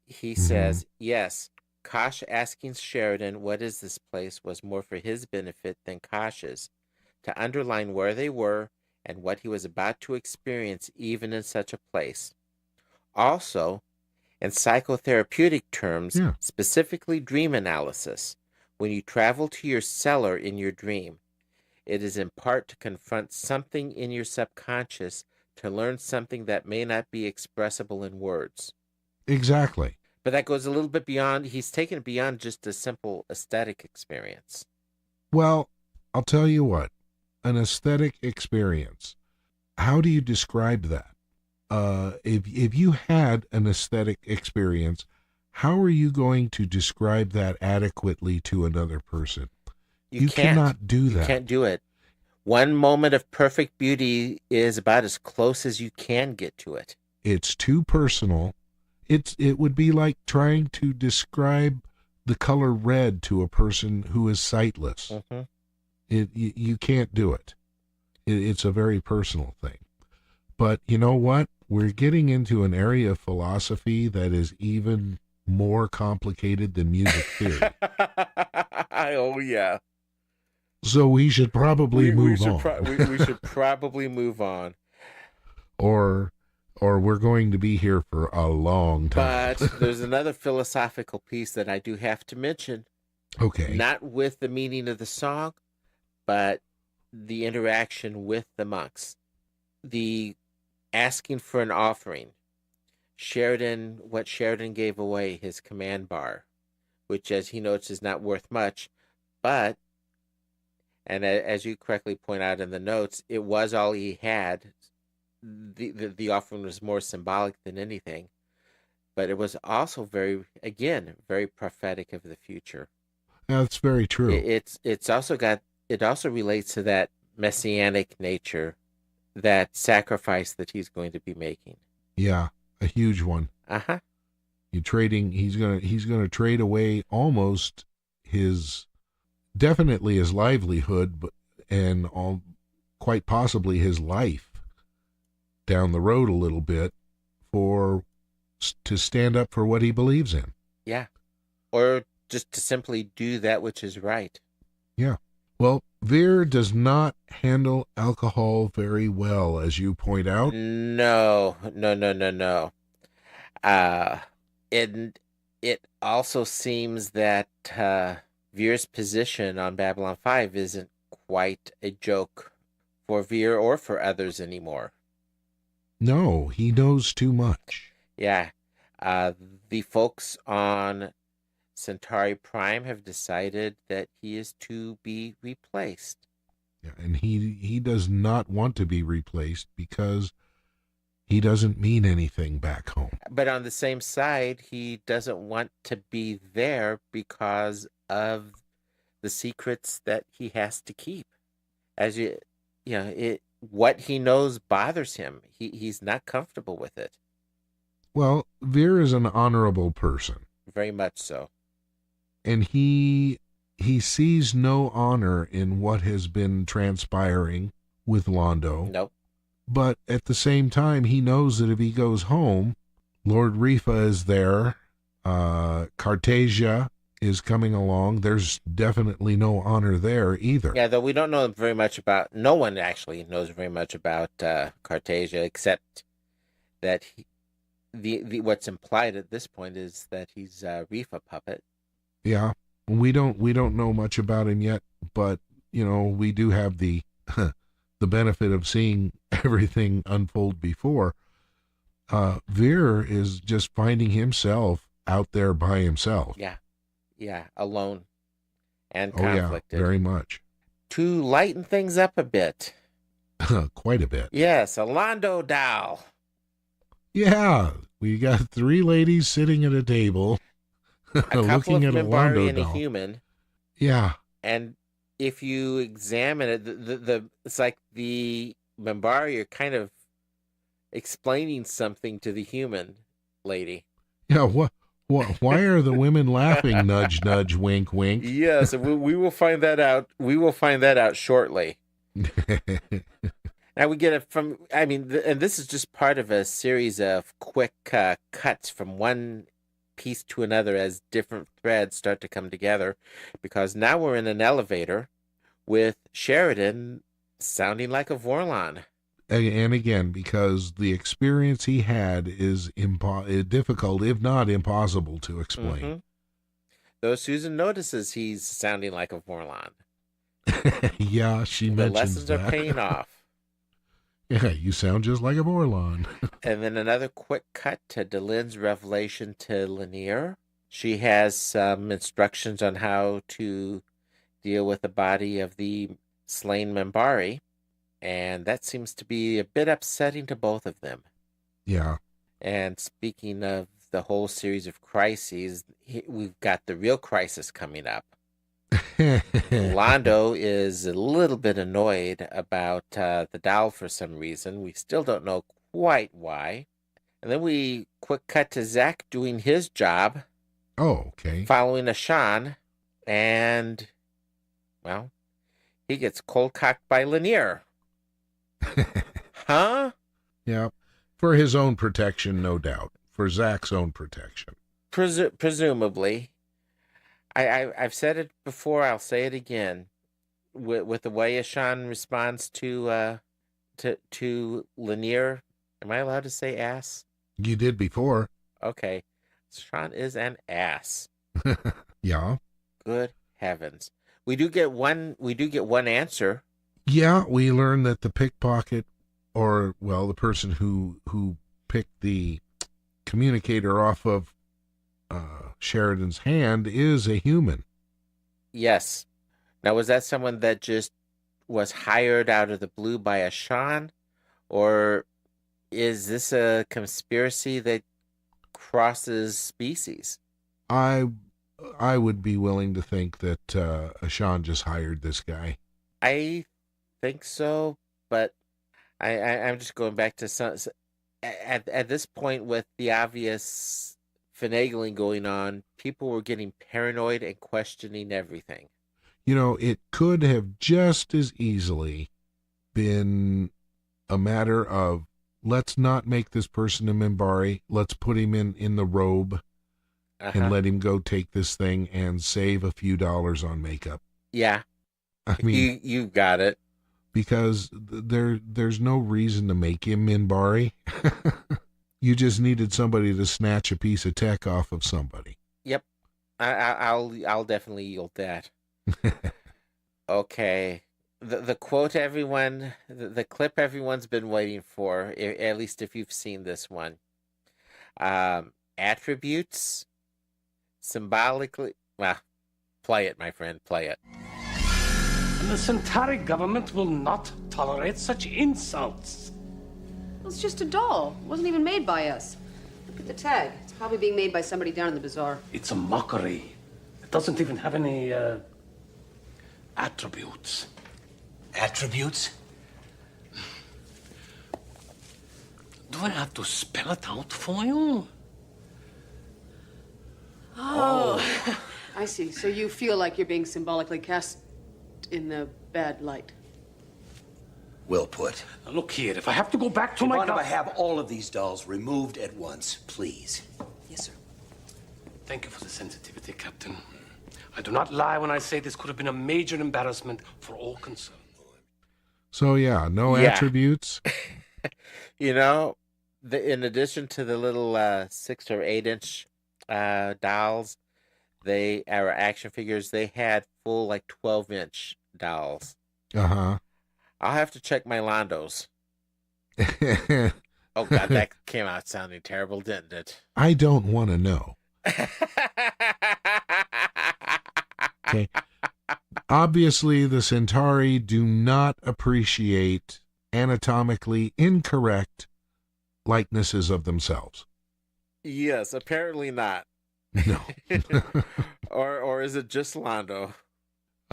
He says, yes, Kosh asking Sheridan, what is this place, was more for his benefit than Kosh's, to underline where they were and what he was about to experience even in such a place. Also, in psychotherapeutic terms, specifically dream analysis, when you travel to your cellar in your dream, it is in part to confront something in your subconscious, to learn something that may not be expressible in words. Exactly. But that goes a little bit beyond, he's taken it beyond just a simple aesthetic experience. Well, I'll tell you what, an aesthetic experience, how do you describe that? If you had an aesthetic experience, how are you going to describe that adequately to another person? You cannot do that. You can't do it. One moment of perfect beauty is about as close as you can get to it. It's too personal. It would be like trying to describe the color red to a person who is sightless. Mm-hmm. You can't do it. It's a very personal thing. But you know what? We're getting into an area of philosophy that is even more complicated than music theory. Oh, yeah. So we should probably move on. We should probably move on. Or we're going to be here for a long time. But there's another philosophical piece that I do have to mention. Okay. Not with the meaning of the song, but the interaction with the monks. The asking for an offering. What Sheridan gave away, his command bar, which, as he notes, is not worth much, but, and as you correctly point out in the notes, it was all he had. The offering was more symbolic than anything, but it was also very prophetic of the future. That's very true. It also relates to that messianic nature, that sacrifice that he's going to be making. Yeah, a huge one. Uh-huh. He's gonna trade away almost definitely his livelihood, and quite possibly his life down the road a little bit to stand up for what he believes in. Yeah. Or just to simply do that which is right. Yeah. Well, Veer does not handle alcohol very well, as you point out. No. It also seems that Veer's position on Babylon 5 isn't quite a joke for Veer or for others anymore. No, he knows too much. Yeah. The folks on Centauri Prime have decided that he is to be replaced. Yeah, and he does not want to be replaced because he doesn't mean anything back home. But on the same side, he doesn't want to be there because of the secrets that he has to keep. What he knows bothers him. He's not comfortable with it. Well, Veer is an honorable person. Very much so. And he sees no honor in what has been transpiring with Londo. Nope. But at the same time, he knows that if he goes home, Lord Rifa is there, Cartasia is coming along. There's definitely no honor there either. Yeah, though we don't know very much about, no one actually knows very much about Cartasia, except that what's implied at this point is that he's a Rifa puppet. Yeah, we don't know much about him yet, but we do have the the benefit of seeing everything unfold before. Veer is just finding himself out there by himself. Yeah, alone and conflicted. Yeah, very much. To lighten things up a bit. Quite a bit. Yes, a Londo doll. Yeah, we got 3 ladies sitting at a table. A couple looking of at a Minbari Londo and doll. a human. Yeah. And if you examine it, it's like the Minbari are kind of explaining something to the human lady. Yeah, Why are the women laughing? Nudge, nudge, wink, wink. Yes, we will find that out. We will find that out shortly. Now we get it from, and this is just part of a series of quick cuts from one piece to another as different threads start to come together, because now we're in an elevator with Sheridan sounding like a Vorlon. And again, because the experience he had is difficult, if not impossible, to explain. Mm-hmm. Though Susan notices he's sounding like a Vorlon. Yeah, she mentions that. The lessons are paying off. Yeah, you sound just like a Vorlon. And then another quick cut to Delenn's revelation to Lanier. She has some instructions on how to deal with the body of the slain Membari, and that seems to be a bit upsetting to both of them. Yeah. And speaking of the whole series of crises, we've got the real crisis coming up. Londo is a little bit annoyed about the doll for some reason. We still don't know quite why. And then we quick cut to Zach doing his job. Oh, okay. Following Ashan. And, well, he gets cold cocked by Lanier. Huh? Yeah. For his own protection, no doubt. For Zach's own protection. Presumably. I've said it before, I'll say it again. With the way Ashan responds to Lanier, am I allowed to say ass? You did before. Okay. Ashan is an ass. Yeah. Good heavens. We do get one answer. Yeah, we learn that the pickpocket, or, well, the person who picked the communicator off of Sheridan's hand is a human. Yes. Now, was that someone that just was hired out of the blue by Ashan? Or is this a conspiracy that crosses species? I would be willing to think that Ashan just hired this guy. I think so, but I'm just going back to some... At this point, with the obvious finagling going on, people were getting paranoid and questioning everything. You know, it could have just as easily been a matter of, let's not make this person a Minbari, let's put him in the robe and let him go take this thing and save a few dollars on makeup. Yeah. I mean, you got it. Because there's no reason to make him Minbari. You just needed somebody to snatch a piece of tech off of somebody. Yep. I'll definitely yield that. Okay. The quote everyone, the clip everyone's been waiting for, at least if you've seen this one. Attributes, symbolically, well, play it, my friend, play it. The Centauri government will not tolerate such insults. Well, it's just a doll. It wasn't even made by us. Look at the tag. It's probably being made by somebody down in the bazaar. It's a mockery. It doesn't even have any, attributes. Attributes? Do I have to spell it out for you? Oh. I see. So you feel like you're being symbolically cast in the bad light. Well put. Now look here, if I have to go back to my... I have all of these dolls removed at once, please. Yes, sir. Thank you for the sensitivity, Captain. I do not lie when I say this could have been a major embarrassment for all concerned. So, yeah, no attributes. You know, in addition to the little 6 or 8 inch dolls, our action figures, they had full 12-inch dolls. Uh-huh. I'll have to check my Londos. Oh God, that came out sounding terrible, didn't it? I don't want to know. Okay. Obviously, the Centauri do not appreciate anatomically incorrect likenesses of themselves. Yes, apparently not. No. or is it just Londo?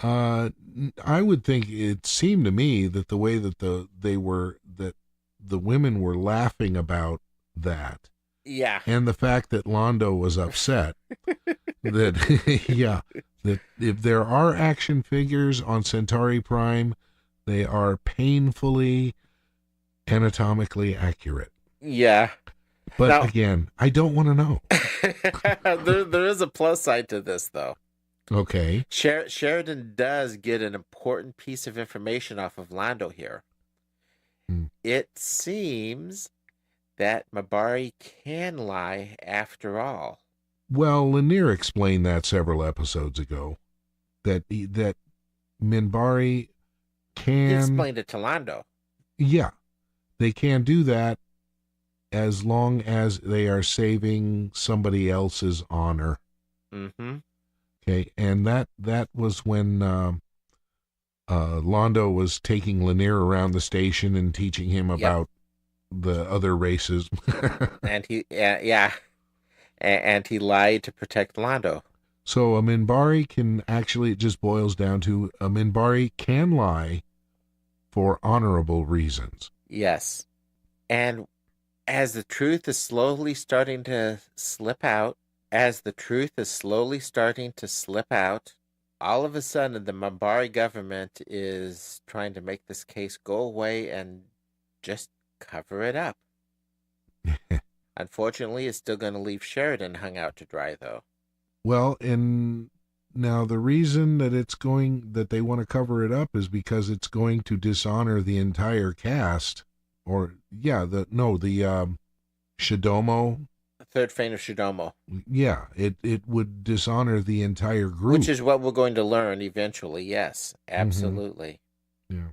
I would think it seemed to me that the way that the women were laughing about that Yeah. And the fact that Londo was upset that, yeah, that if there are action figures on Centauri Prime, they are painfully anatomically accurate. Yeah. But now, again, I don't want to know. there is a plus side to this, though. Okay. Sheridan does get an important piece of information off of Londo here. It seems that Minbari can lie after all. Well, Lanier explained that several episodes ago. That Minbari can... He explained it to Londo. Yeah. They can do that as long as they are saving somebody else's honor. Mm-hmm. Okay, and that was when Londo was taking Lanier around the station and teaching him about the other races. And he, and he lied to protect Londo. So a Minbari can actually, it just boils down to a Minbari can lie for honorable reasons. Yes. And as the truth is slowly starting to slip out, all of a sudden the Minbari government is trying to make this case go away and just cover it up. Unfortunately, it's still going to leave Sheridan hung out to dry, though. Well, and now the reason that they want to cover it up is because it's going to dishonor the entire cast, the Shidomo. Third Frame of Shidomo. Yeah, it would dishonor the entire group. Which is what we're going to learn eventually, yes, absolutely. Mm-hmm. Yeah.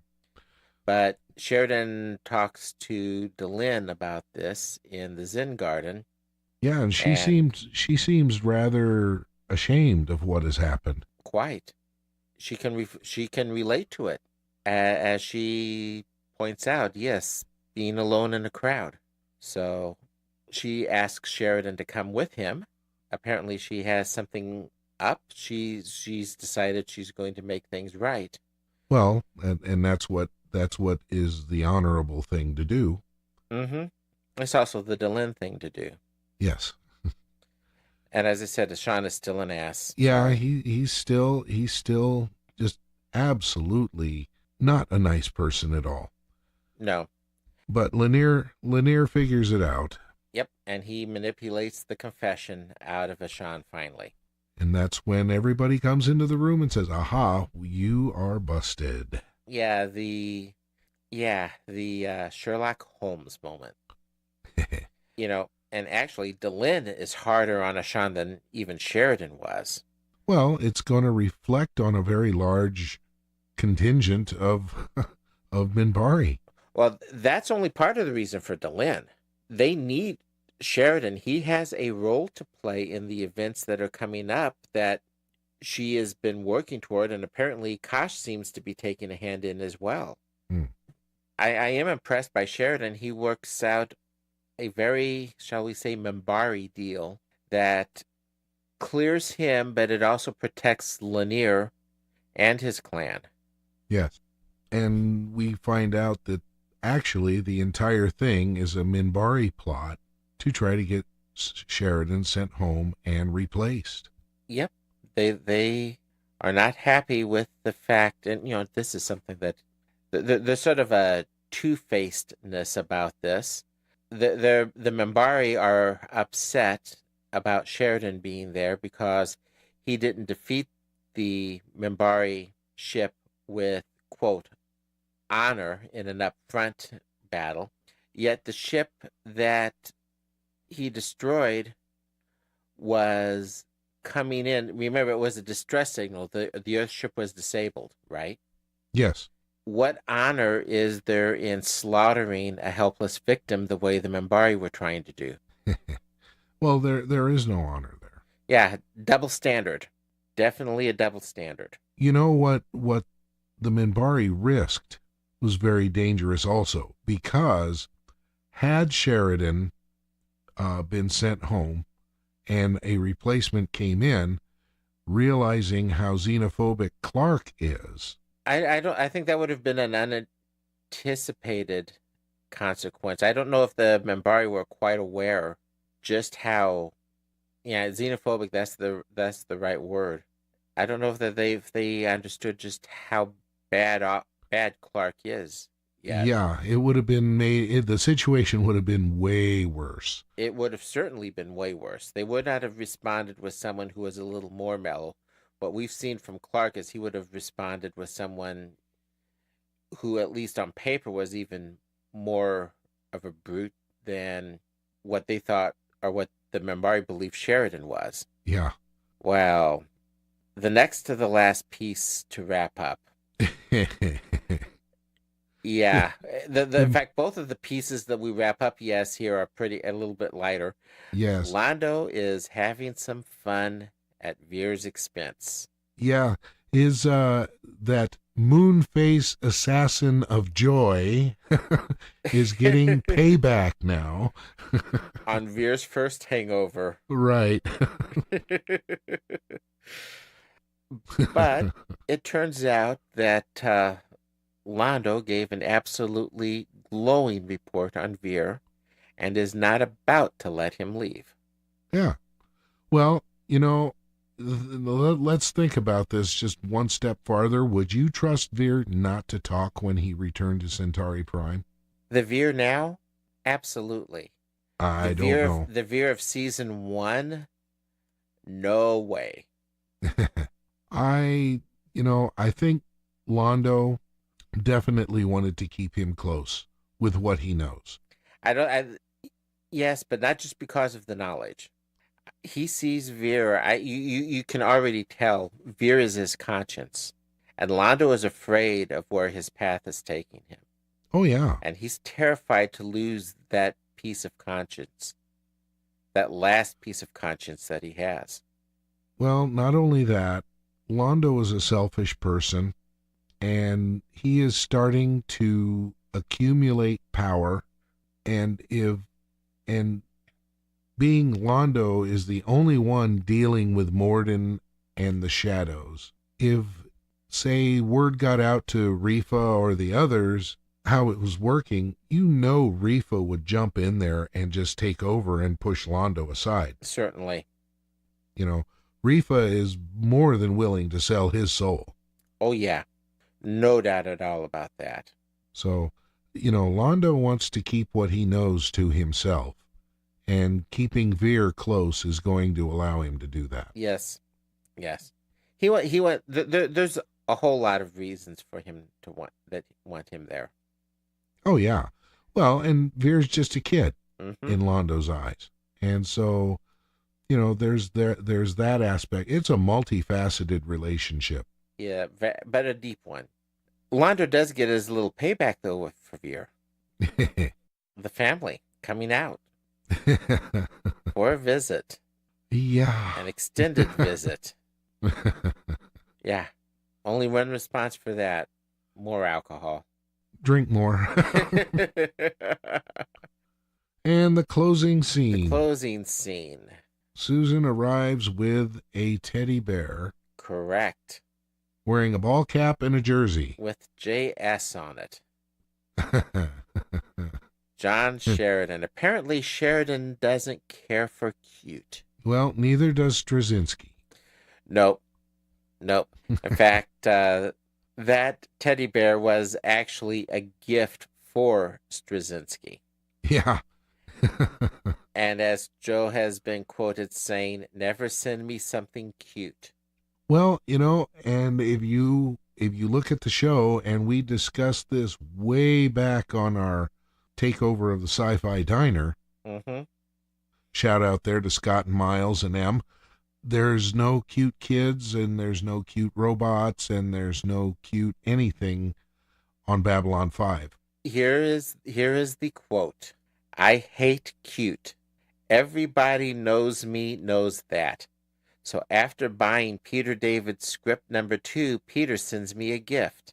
But Sheridan talks to Delenn about this in the Zen Garden. Yeah, and she seems rather ashamed of what has happened. Quite. She can relate to it. As she points out, yes, being alone in a crowd. So she asks Sheridan to come with him. Apparently she has something up. She's decided she's going to make things right. Well, and that's what is the honorable thing to do. Mm-hmm. It's also the Delenn thing to do. Yes. And as I said, Sean is still an ass. Yeah, he's still just absolutely not a nice person at all. No. But Lanier figures it out. Yep, and he manipulates the confession out of Ashan finally. And that's when everybody comes into the room and says, "Aha, you are busted." Yeah, the Sherlock Holmes moment. And actually, Delenn is harder on Ashan than even Sheridan was. Well, it's going to reflect on a very large contingent of Minbari. Well, that's only part of the reason for Delenn. They need Sheridan. He has a role to play in the events that are coming up that she has been working toward, and apparently Kosh seems to be taking a hand in as well. I am impressed by Sheridan. He works out a very, shall we say, Minbari deal that clears him, but it also protects Lanier and his clan. Yes. And we find out that actually the entire thing is a Minbari plot to try to get Sheridan sent home and replaced. Yep. They are not happy with the fact, and this is something that there's sort of a two-facedness about this. The Minbari are upset about Sheridan being there because he didn't defeat the Minbari ship with, quote, honor in an upfront battle. Yet the ship that he destroyed was coming in. Remember, it was a distress signal. The Earth ship was disabled, right? Yes. What honor is there in slaughtering a helpless victim the way the Minbari were trying to do? Well, there is no honor there. Yeah, double standard. Definitely a double standard. You know what the Minbari risked was very dangerous also, because had Sheridan been sent home and a replacement came in, realizing how xenophobic Clark is, I think that would have been an unanticipated consequence. I don't know if the Minbari were quite aware just how, xenophobic. That's the right word. I don't know if they understood just how bad Clark is. Yet. Yeah, it would have been the situation would have been way worse. It would have certainly been way worse. They would not have responded with someone who was a little more mellow. What we've seen from Clark is he would have responded with someone who, at least on paper, was even more of a brute than what they thought, or what the Minbari believed Sheridan was. Yeah. Well, the next to the last piece to wrap up. Yeah. In fact, both of the pieces that we wrap up, here are a little bit lighter. Yes. Londo is having some fun at Veer's expense. Yeah. Is that moon-face assassin of joy is getting payback now. On Veer's first hangover. Right. But it turns out that Londo gave an absolutely glowing report on Veer and is not about to let him leave. Yeah. Well, let's think about this just one step farther. Would you trust Veer not to talk when he returned to Centauri Prime? The Veer now? Absolutely. I don't know. The Veer of season 1? No way. I think Londo definitely wanted to keep him close with what he knows. Yes, but not just because of the knowledge. He sees Veer. You can already tell Veer is his conscience, and Londo is afraid of where his path is taking him. Oh yeah, and he's terrified to lose that piece of conscience, that last piece of conscience that he has. Well, not only that, Londo is a selfish person, and he is starting to accumulate power, and being Londo is the only one dealing with Morden and the shadows. If, say, word got out to Rifa or the others how it was working, Rifa would jump in there and just take over and push Londo aside. Certainly. Rifa is more than willing to sell his soul. Oh, yeah. No doubt at all about that. So, Londo wants to keep what he knows to himself. And keeping Veer close is going to allow him to do that. Yes. He went. There's a whole lot of reasons for him to want him there. Oh yeah, well, and Veer's just a kid in Londo's eyes, and so there's that aspect. It's a multifaceted relationship. Yeah, but a deep one. Londo does get his little payback though for Veer. The family coming out. For a visit. Yeah. An extended visit. Yeah. Only one response for that. More alcohol. Drink more. And the closing scene. Susan arrives with a teddy bear. Correct. Wearing a ball cap and a jersey. With JS on it. John Sheridan. Apparently Sheridan doesn't care for cute. Well, neither does Straczynski. Nope. In fact, that teddy bear was actually a gift for Straczynski. Yeah. And as Joe has been quoted saying, never send me something cute. Well, and if you look at the show, and we discussed this way back on our takeover of the Sci-Fi Diner. Mm-hmm. Shout out there to Scott and Miles and M. There's no cute kids, and there's no cute robots, and there's no cute anything on Babylon 5. Here is the quote. I hate cute. Everybody knows me knows that. So after buying Peter David's script number 2, Peter sends me a gift.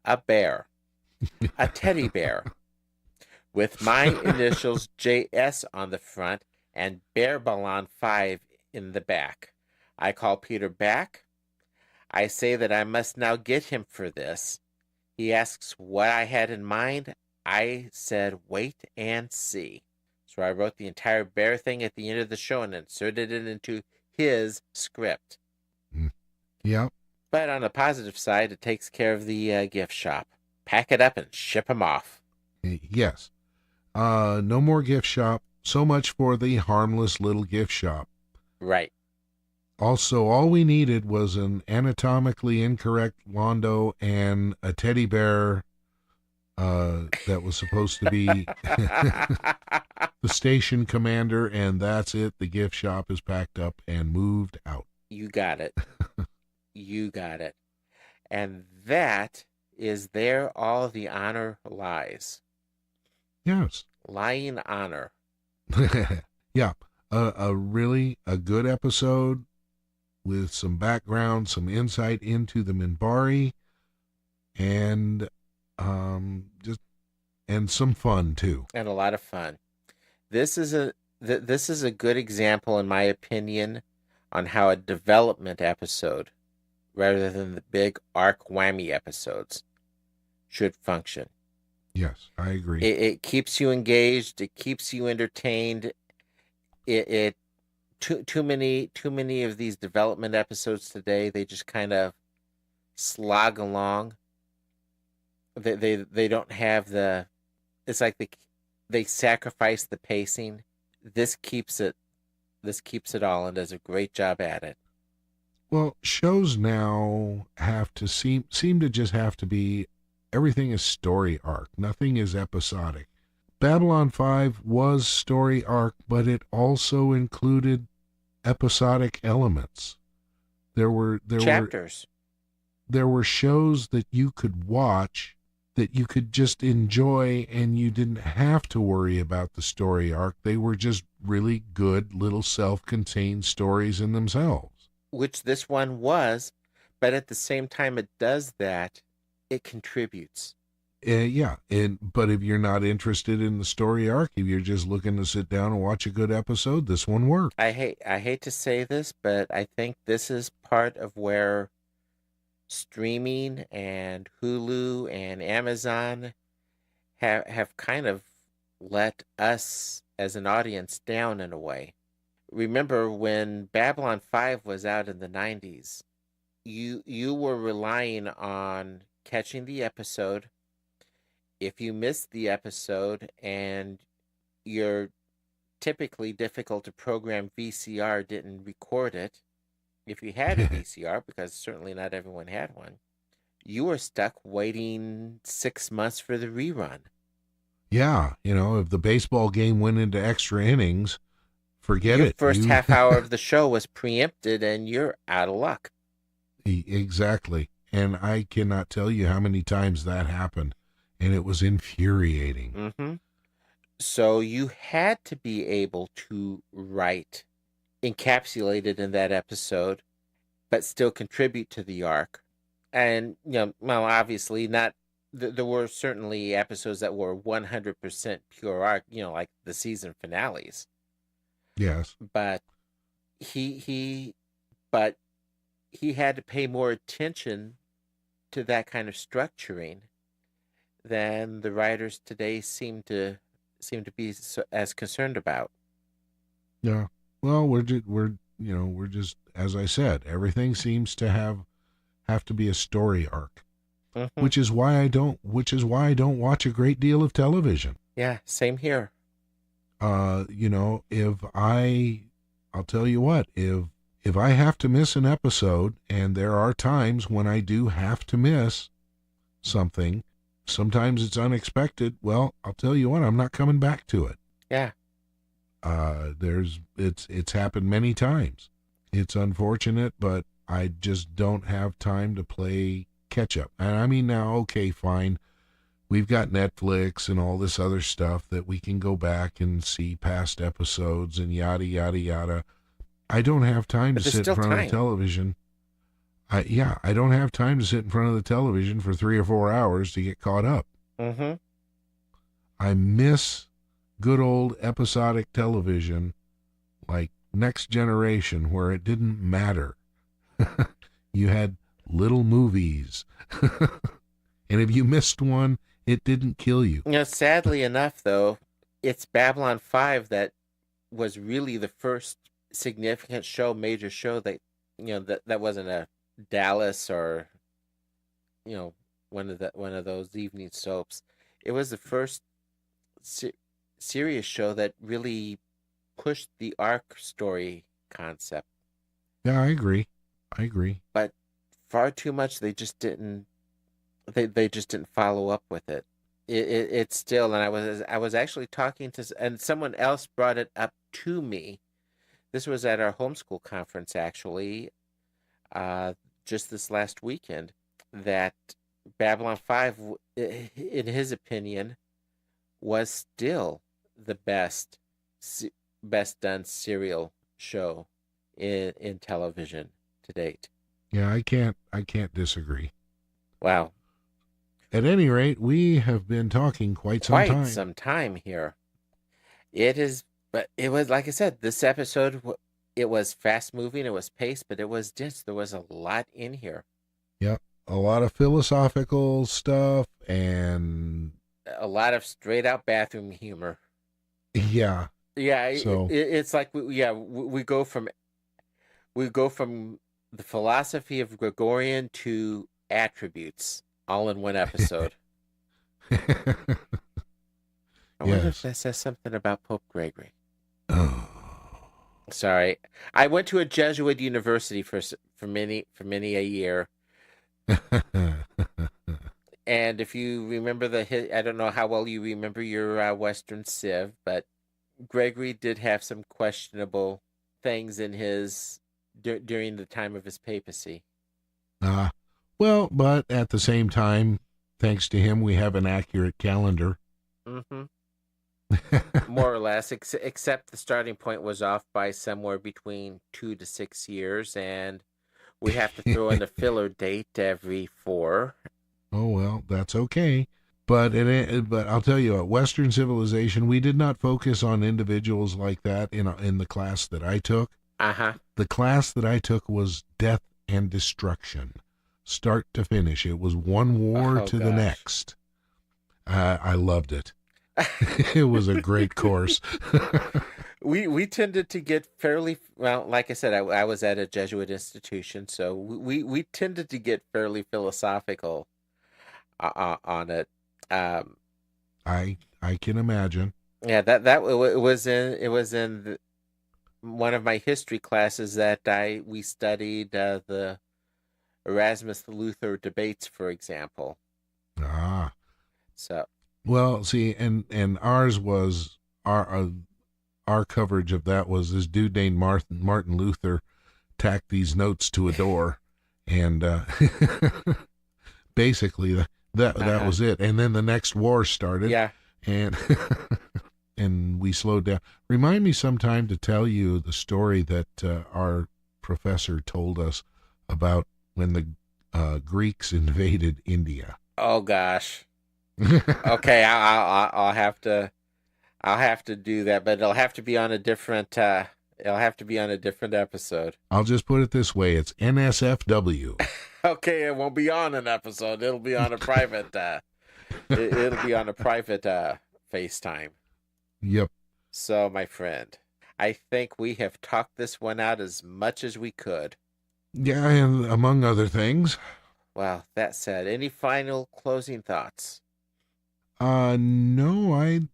A bear. A teddy bear. With my initials JS on the front and Bear Ballon 5 in the back. I call Peter back. I say that I must now get him for this. He asks what I had in mind. I said, wait and see. It's So I wrote the entire bear thing at the end of the show and inserted it into his script. Yep. But on the positive side, it takes care of the gift shop. Pack it up and ship them off. Yes. No more gift shop. So much for the harmless little gift shop. Right. Also, all we needed was an anatomically incorrect Londo and a teddy bear that was supposed to be the station commander, and that's it. The gift shop is packed up and moved out. You got it. You got it. And that is there all the honor lies. Yes. Lying honor. Yeah. A really good episode with some background, some insight into the Minbari, and some fun too. And a lot of fun. This is a good example, in my opinion, on how a development episode, rather than the big arc whammy episodes, should function. Yes, I agree. It keeps you engaged. It keeps you entertained. Too many of these development episodes today, they just kind of slog along. They don't have the. It's like they sacrifice the pacing. This keeps it all and does a great job at it. Well, shows now have to seem to just have to be, everything is story arc. Nothing is episodic. Babylon 5 was story arc, but it also included episodic elements. There were chapters. There were shows that you could watch that you could just enjoy, and you didn't have to worry about the story arc. They were just really good little self-contained stories in themselves. Which this one was, but at the same time it does that, it contributes. But if you're not interested in the story arc, if you're just looking to sit down and watch a good episode, this one works. I hate to say this, but I think this is part of where streaming and Hulu and Amazon have kind of let us as an audience down in a way. Remember when Babylon 5 was out in the 90s, you were relying on catching the episode. If you missed the episode and your typically difficult to program VCR didn't record it, if you had a VCR, because certainly not everyone had one, you were stuck waiting 6 months for the rerun. Yeah, if the baseball game went into extra innings, forget Your it. First half hour of the show was preempted and you're out of luck. Exactly. And I cannot tell you how many times that happened. And it was infuriating. Mm-hmm. So you had to be able to write encapsulated in that episode, but still contribute to the arc. And, obviously not, there were certainly episodes that were 100% pure arc, like the season finales. Yes. But he had to pay more attention to that kind of structuring than the writers today seem to be as concerned about. Yeah. Well, we're just, as I said, everything seems to have to be a story arc, mm-hmm. which is why I don't watch a great deal of television. Yeah, same here. I'll tell you what, if I have to miss an episode, and there are times when I do have to miss something, sometimes it's unexpected. Well, I'll tell you what, I'm not coming back to it. Yeah. It's happened many times. It's unfortunate, but I just don't have time to play catch up. And I mean, now, okay, fine. We've got Netflix and all this other stuff that we can go back and see past episodes and yada, yada, yada. I don't have time to sit in front of the television. I don't have time to sit in front of the television for 3 or 4 hours to get caught up. Mm-hmm. I miss good old episodic television like Next Generation, where it didn't matter. You had little movies. And if you missed one, it didn't kill you. Sadly enough, though, it's Babylon 5 that was really the first significant show, major show that, that wasn't a Dallas or, one of those evening soaps. It was the first serious show that really pushed the arc story concept. Yeah, I agree. But far too much, they just didn't. They just didn't follow up with it. It's still, and I was actually talking to, and someone else brought it up to me. This was at our homeschool conference, actually, just this last weekend, that Babylon 5, in his opinion, was still the best done serial show in television to date. Yeah, I can't disagree. Wow. At any rate, we have been talking quite some time here. It is, but it was, like I said, this episode, it was fast moving, it was paced, but it was dense. There was a lot in here. Yep, a lot of philosophical stuff and a lot of straight out bathroom humor. Yeah. Yeah, so it's like we go from the philosophy of Gregorian to attributes all in one episode. I wonder if that says something about Pope Gregory. Oh. Sorry, I went to a Jesuit university for many a year. And if you remember I don't know how well you remember your Western Civ, but Gregory did have some questionable things in his during the time of his papacy. Well, but at the same time, thanks to him, we have an accurate calendar. Mm-hmm. More or less, except the starting point was off by somewhere between 2 to 6 years, and we have to throw in a filler date every 4. Oh, well, that's okay. But I'll tell you, at Western civilization, we did not focus on individuals like that in the class that I took. Uh-huh. The class that I took was death and destruction, start to finish. It was one war to the next. I loved it. It was a great course. We tended to get fairly, well, like I said, I was at a Jesuit institution, so we tended to get fairly philosophical on it. I can imagine. Yeah, it was in one of my history classes that we studied the Erasmus Luther debates, for example. So. Well, see, and ours was our coverage of that was this dude named Martin Luther tacked these notes to a door, and basically that was it. And then the next war started. Yeah, and and we slowed down. Remind me sometime to tell you the story that our professor told us about when the Greeks invaded India. Oh gosh. Okay, I'll have to do that, but it'll have to be on a different episode. I'll just put it this way: it's NSFW. Okay, it won't be on an episode. It'll be on a private. It'll be on a private FaceTime. Yep. So, my friend, I think we have talked this one out as much as we could. Yeah, and among other things. Well, that said, any final closing thoughts? No, I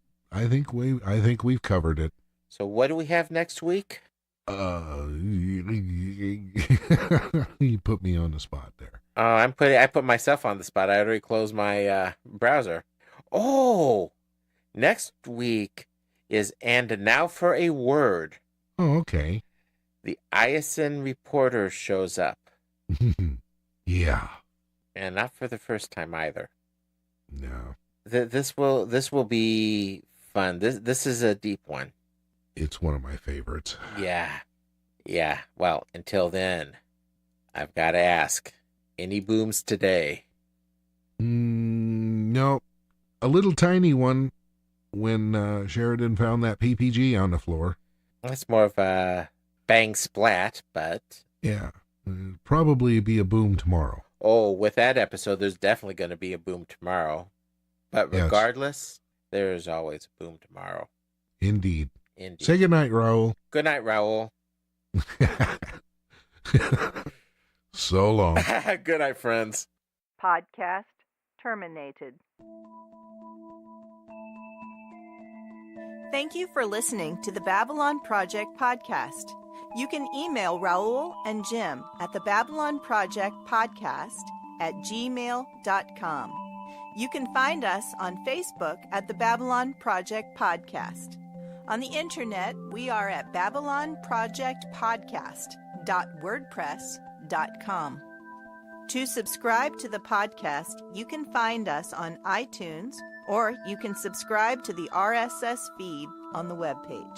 think we've covered it. So what do we have next week? You put me on the spot there. I put myself on the spot. I already closed my browser. Oh, next week is And Now for a Word. Oh, okay. The ISN reporter shows up. Yeah. And not for the first time either. No. This will be fun. This is a deep one. It's one of my favorites. Yeah. Well, until then, I've got to ask, any booms today? No. A little tiny one when Sheridan found that PPG on the floor. That's more of a bang splat, but... Yeah. Probably be a boom tomorrow. Oh, with that episode, there's definitely going to be a boom tomorrow. But regardless, there's always a boom tomorrow. Indeed. Indeed. Say goodnight, Raul. Good night, Raul. So long. Good night, friends. Podcast terminated. Thank you for listening to the Babylon Project podcast. You can email Raul and Jim at the Babylon Project podcast at gmail.com. You can find us on Facebook at the Babylon Project Podcast. On the internet, we are at babylonprojectpodcast.wordpress.com. To subscribe to the podcast, you can find us on iTunes, or you can subscribe to the RSS feed on the webpage.